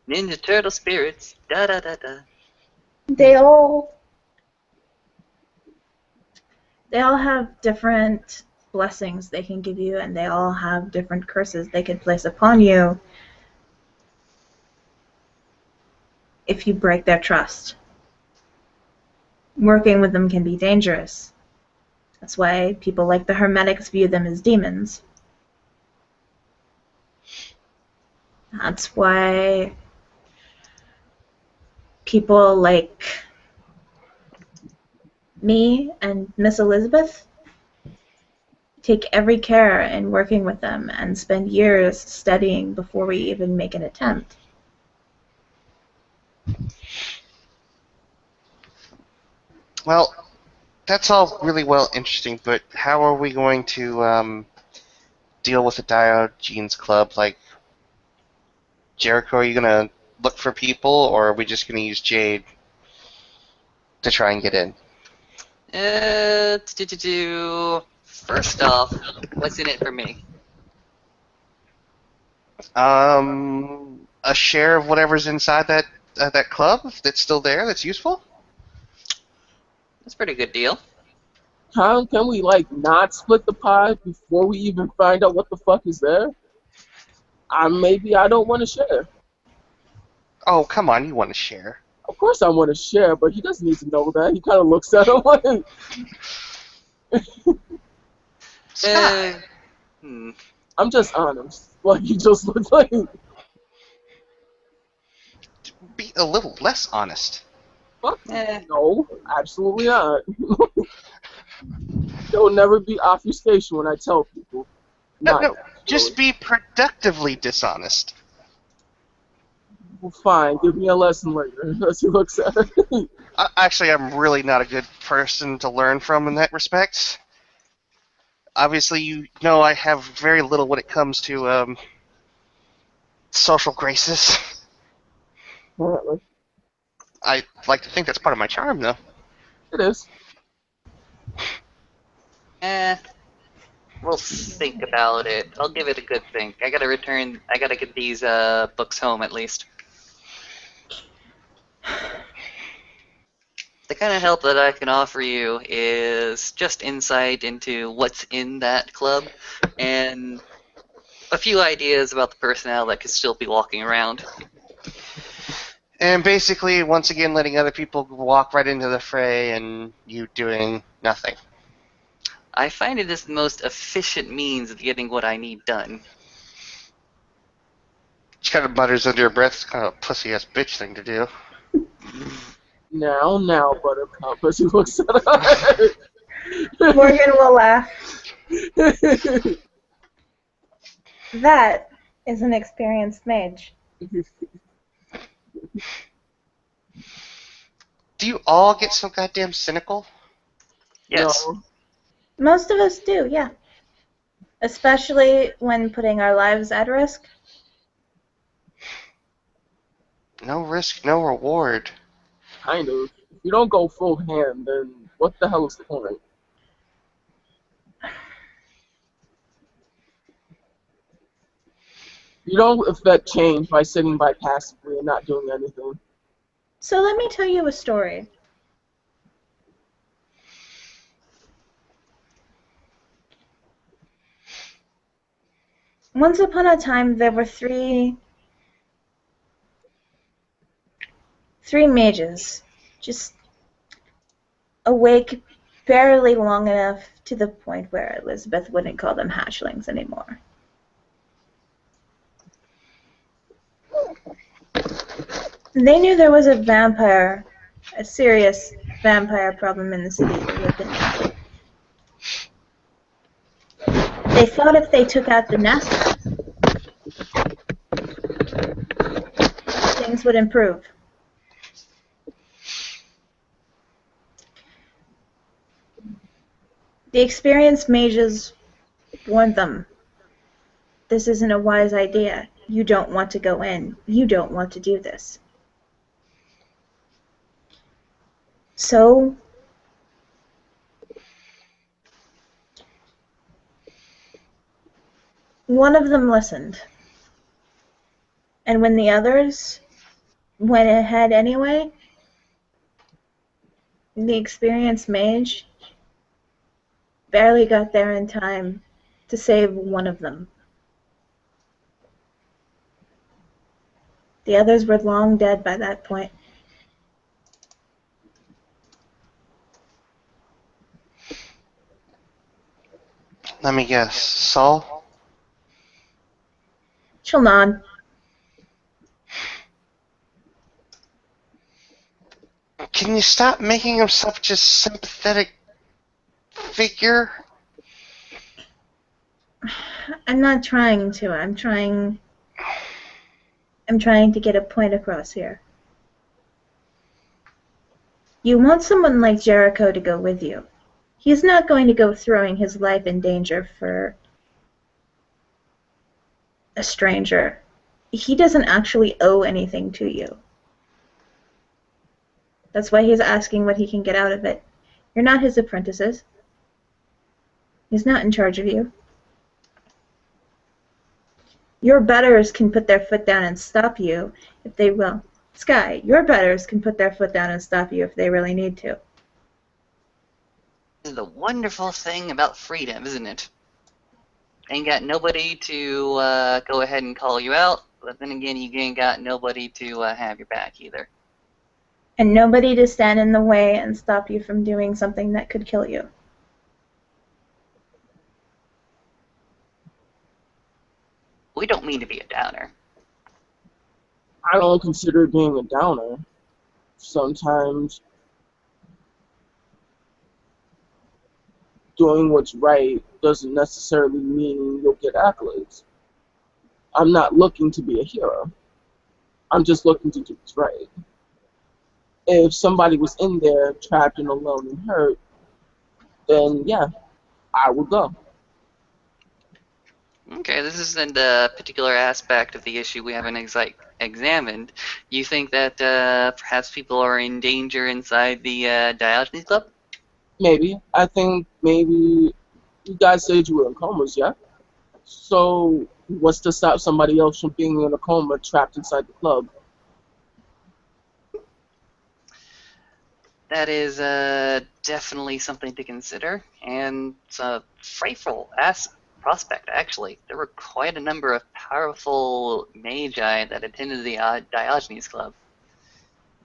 Ninja turtle spirits, da. They all have different blessings they can give you, and they all have different curses they can place upon you if you break their trust. Working with them can be dangerous. That's why people like the Hermetics view them as demons. That's why people like me and Miss Elizabeth take every care in working with them and spend years studying before we even make an attempt. Well, that's all really well interesting, but how are we going to deal with the Diogenes Club? Like, Jericho, are you going to look for people, or are we just going to use Jade to try and get in? First off, what's in it for me? A share of whatever's inside that club that's still there, that's useful? That's a pretty good deal. Can we, like, not split the pie before we even find out what the fuck is there? Maybe I don't want to share. Oh, come on, you want to share. Of course I want to share, but he doesn't need to know that. He kind of looks at him like... Skyy, I'm just honest. Like, he just looks like... be a little less honest. Fuck no, absolutely not. There will never be obfuscation when I tell people. No, just be productively dishonest. Well, fine, give me a lesson later, as he looks at her. Actually, I'm really not a good person to learn from in that respect. Obviously, you know I have very little when it comes to social graces. Apparently. I like to think that's part of my charm, though. It is. We'll think about it. I'll give it a good think. I gotta get these books home at least. The kind of help that I can offer you is just insight into what's in that club and a few ideas about the personnel that could still be walking around. And basically, once again, letting other people walk right into the fray and you doing nothing. I find it is the most efficient means of getting what I need done. She kind of mutters under her breath, it's kind of a pussy-ass bitch thing to do. Now, Buttercup, as he looks at her. Morgan will laugh. That is an experienced mage. Do you all get so goddamn cynical? Yes. No. Most of us do, yeah. Especially when putting our lives at risk. No risk, no reward. Kind of. If you don't go full hand, then what the hell is the point? You don't affect change by sitting by passively and not doing anything. So let me tell you a story. Once upon a time, there were three mages, just awake barely long enough to the point where Elizabeth wouldn't call them hatchlings anymore. They knew there was a serious vampire problem in the city they lived in. They thought if they took out the nest, things would improve. The experienced mages warned them, this isn't a wise idea. You don't want to go in. You don't want to do this. So, one of them listened. And when the others went ahead anyway, the experienced mage barely got there in time to save one of them. The others were long dead by that point. Let me guess. Saul? She'll nod. Can you stop making him such a sympathetic figure? I'm not trying to. I'm trying to get a point across here. You want someone like Jericho to go with you. He's not going to go throwing his life in danger for a stranger. He doesn't actually owe anything to you. That's why he's asking what he can get out of it. You're not his apprentices. He's not in charge of you. Your betters can put their foot down and stop you if they will. Skyy, your betters can put their foot down and stop you if they really need to. This is the wonderful thing about freedom, isn't it? Ain't got nobody to go ahead and call you out, but then again, you ain't got nobody to have your back either. And nobody to stand in the way and stop you from doing something that could kill you. We don't mean to be a downer. I don't consider it being a downer. Sometimes doing what's right doesn't necessarily mean you'll get accolades. I'm not looking to be a hero. I'm just looking to do what's right. If somebody was in there trapped and alone and hurt, then yeah, I would go. Okay, this isn't a particular aspect of the issue we haven't examined. You think that perhaps people are in danger inside the Diogenes Club? Maybe. I think maybe you guys said you were in comas, yeah? So what's to stop somebody else from being in a coma trapped inside the club? That is definitely something to consider, and it's a frightful prospect, actually. There were quite a number of powerful Magi that attended the Diogenes Club.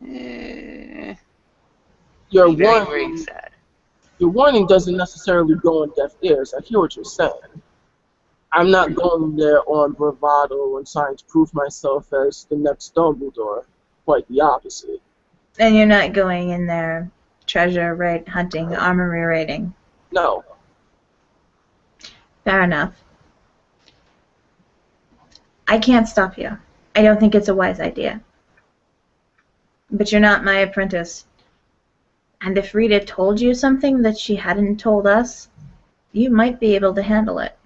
Your Very, very warning, sad. your warning doesn't necessarily go on deaf ears. I hear what you're saying. I'm not going there on bravado and trying to prove myself as the next Dumbledore. Quite the opposite. And you're not going in there treasure hunting, armory raiding. No. Fair enough. I can't stop you. I don't think it's a wise idea. But you're not my apprentice. And if Rita told you something that she hadn't told us, you might be able to handle it.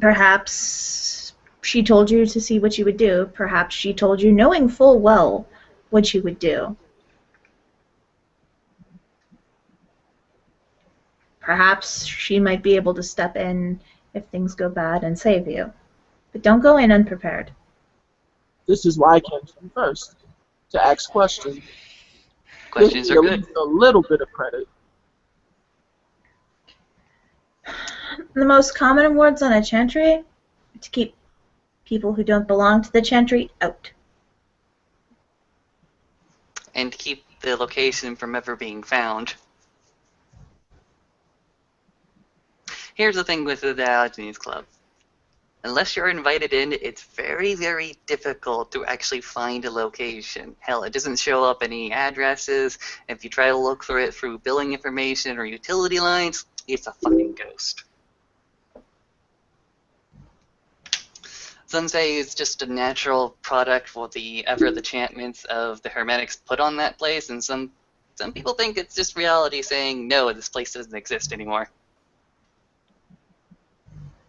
Perhaps she told you to see what you would do. Perhaps she told you knowing full well what you would do. Perhaps she might be able to step in if things go bad and save you. But don't go in unprepared. This is why I came to you first. To ask questions. Questions Give are me at good. least a little bit of credit. The most common awards on a chantry are to keep people who don't belong to the chantry out. And to keep the location from ever being found. Here's the thing with the Diogenes Club. Unless you're invited in, it's very, very difficult to actually find a location. Hell, it doesn't show up any addresses. If you try to look for it through billing information or utility lines, it's a fucking ghost. Some say it's just a natural product for the enchantments of the Hermetics put on that place, and some people think it's just reality saying, no, this place doesn't exist anymore.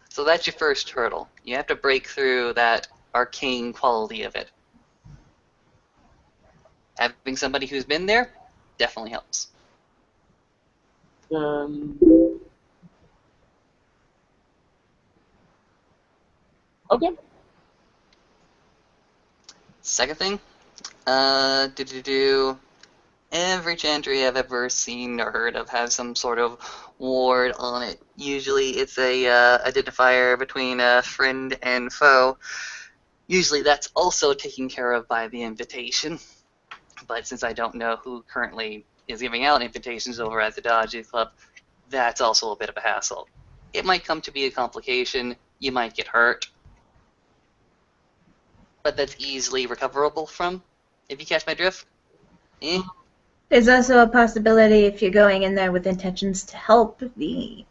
So that's your first hurdle. You have to break through that arcane quality of it. Having somebody who's been there definitely helps. Okay. Second thing, every chantry I've ever seen or heard of has some sort of ward on it. Usually it's a identifier between a friend and foe. Usually that's also taken care of by the invitation. But since I don't know who currently is giving out invitations over at the Dodgy Club, that's also a bit of a hassle. It might come to be a complication. You might get hurt. But that's easily recoverable from, if you catch my drift. There's also a possibility if you're going in there with intentions to help an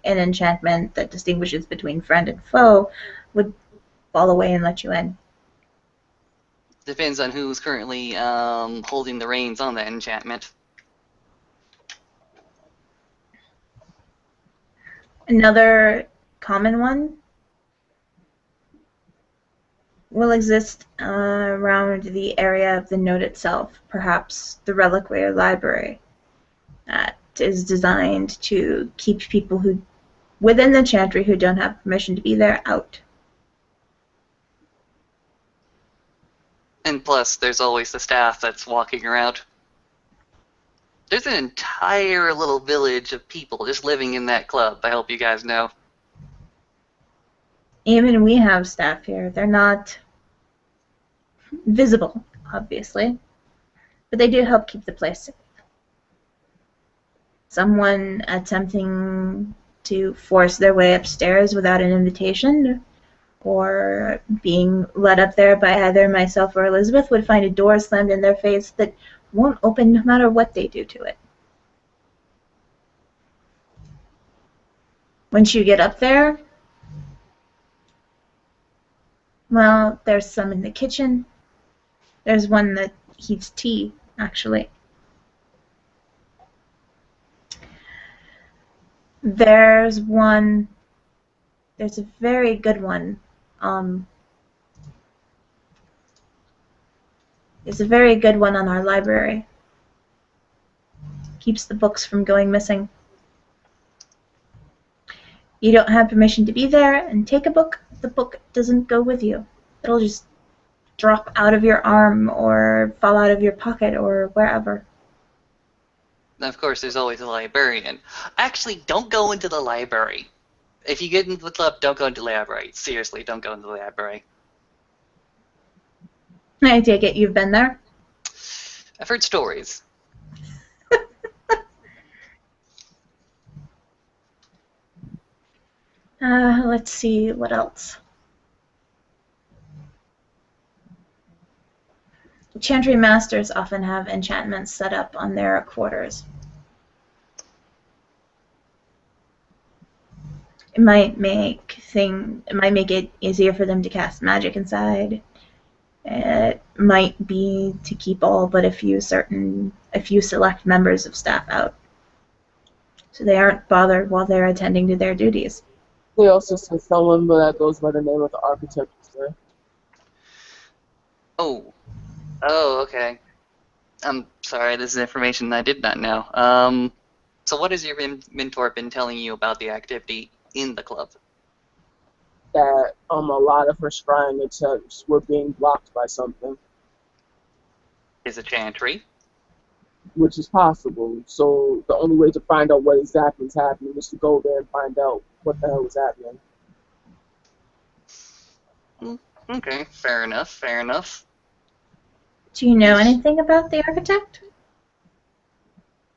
enchantment that distinguishes between friend and foe would fall away and let you in. Depends on who's currently holding the reins on that enchantment. Another common one will exist around the area of the node itself, perhaps the reliquary or library, that is designed to keep people who within the chantry who don't have permission to be there out. And plus, there's always the staff that's walking around. There's an entire little village of people just living in that club, I hope you guys know. Even we have staff here. They're not visible, obviously, but they do help keep the place safe. Someone attempting to force their way upstairs without an invitation or being led up there by either myself or Elizabeth would find a door slammed in their face that won't open no matter what they do to it. Once you get up there, well, there's some in the kitchen. There's one that heats tea, actually. There's a very good one. There's a very good one on our library. Keeps the books from going missing. You don't have permission to be there and take a book, the book doesn't go with you. It'll just drop out of your arm or fall out of your pocket or wherever. And of course, there's always a librarian. Actually, don't go into the library. If you get into the club, don't go into the library. Seriously, don't go into the library. I take it you've been there? I've heard stories. Let's see, what else? Chantry masters often have enchantments set up on their quarters. It might make it easier for them to cast magic inside. It might be to keep all but a few select members of staff out, so they aren't bothered while they're attending to their duties. They also sent someone that goes by the name of the architect there. Oh, okay. I'm sorry, this is information I did not know. So what has your mentor been telling you about the activity in the club? That a lot of her scrying attempts were being blocked by something. Is a chantry? Which is possible. So the only way to find out what exactly is happening is to go there and find out what the hell is happening. Okay, fair enough. Do you know anything about the architect?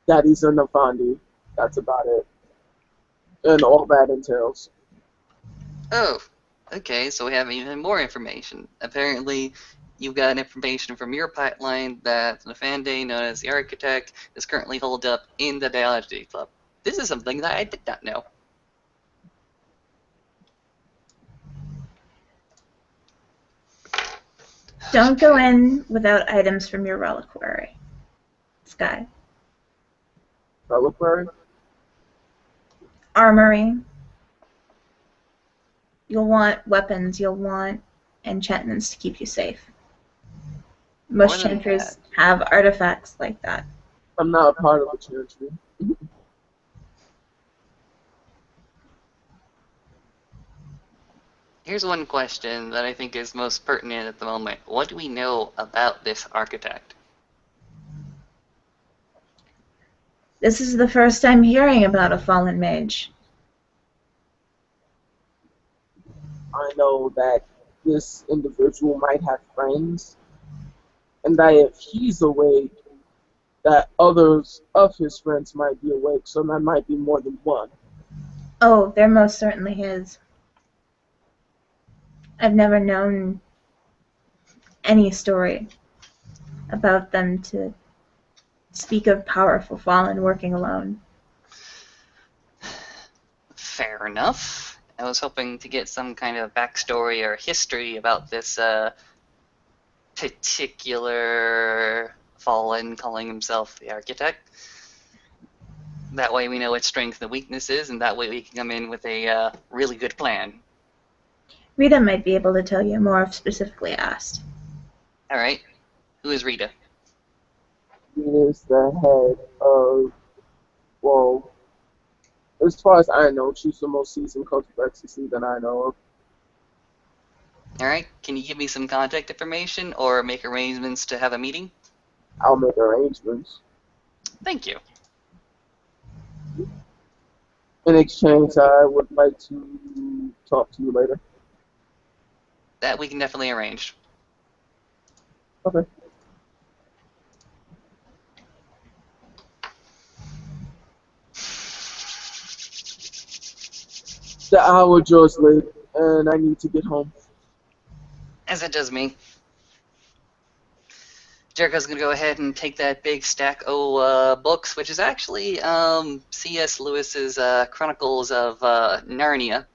That he's a Nafandi. That's about it. And all that entails. Oh, okay, so we have even more information. Apparently, you got information from your pipeline that Nafande, known as the Architect, is currently holed up in the Dialogy Club. This is something that I did not know. Don't go in without items from your reliquary, Skyy. Reliquary? Armory. You'll want weapons, you'll want enchantments to keep you safe. Most chantries have artifacts like that. I'm not a part of the chantry. Here's one question that I think is most pertinent at the moment. What do we know about this architect? This is the first time hearing about a fallen mage. I know that this individual might have friends, and that if he's awake, that others of his friends might be awake, so there might be more than one. Oh, there most certainly is. I've never known any story about them to speak of powerful fallen working alone. Fair enough. I was hoping to get some kind of backstory or history about this particular fallen calling himself the Architect. That way we know its strengths and weaknesses, and that way we can come in with a really good plan. Rita might be able to tell you more if specifically asked. Alright. Who is Rita? He is the head of, well, as far as I know, she's the most seasoned coach of ecstasy that I know of. Alright, can you give me some contact information or make arrangements to have a meeting? I'll make arrangements. Thank you. In exchange, I would like to talk to you later. That we can definitely arrange. Okay. The hour draws late, and I need to get home. As it does me. Jericho's gonna go ahead and take that big stack of books, which is actually C.S. Lewis's Chronicles of Narnia.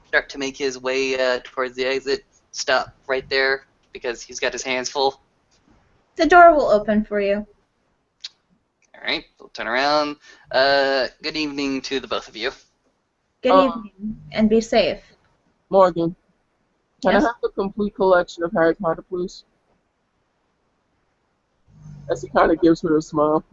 Start to make his way towards the exit. Stop right there because he's got his hands full. The door will open for you. All right, we'll turn around. Good evening to the both of you. Good evening, and be safe. Morgan, can Yes? I have the complete collection of Harry Potter, please? As he kind of gives her a smile.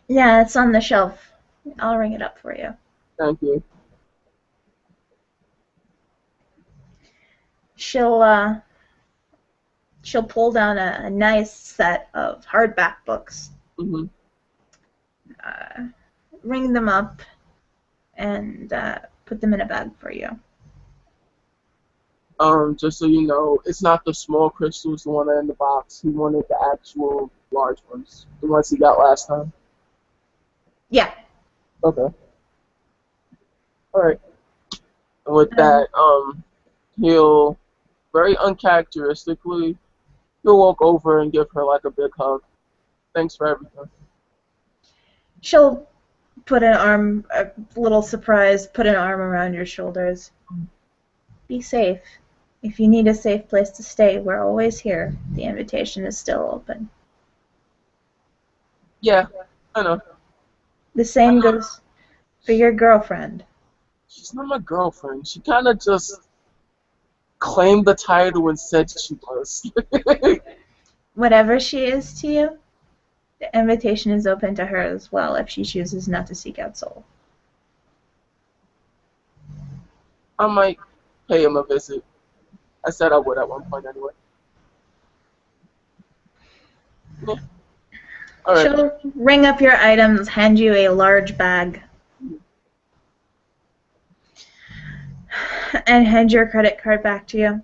Yeah, it's on the shelf. I'll ring it up for you. Thank you. She'll pull down a nice set of hardback books, Mm-hmm. ring them up, and put them in a bag for you. Just so you know, it's not the small crystals, the one in the box. He wanted the actual large ones, the ones he got last time. Yeah. Okay. All right. And with that, he'll very uncharacteristically, he'll walk over and give her like a big hug. Thanks for everything. She'll put an arm, a little surprise, put an arm around your shoulders. Be safe. If you need a safe place to stay, we're always here. The invitation is still open. Yeah, I know. The same goes for your girlfriend. She's not my girlfriend. She kind of just claimed the title and said she was. Whatever she is to you, the invitation is open to her as well if she chooses not to seek out Soul. I might pay him a visit. I said I would at one point anyway. Yeah. All right. She'll ring up your items, hand you a large bag, and hand your credit card back to you.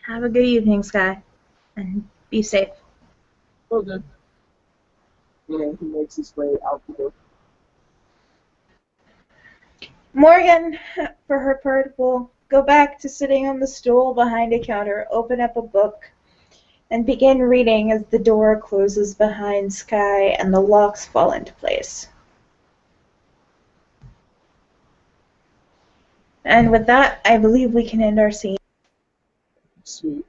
Have a good evening, Skyy, and be safe. Well good. Yeah, he makes his way out the door. Morgan, for her part, will go back to sitting on the stool behind a counter, open up a book, and begin reading as the door closes behind Skyy and the locks fall into place. And with that, I believe we can end our scene. Sweet.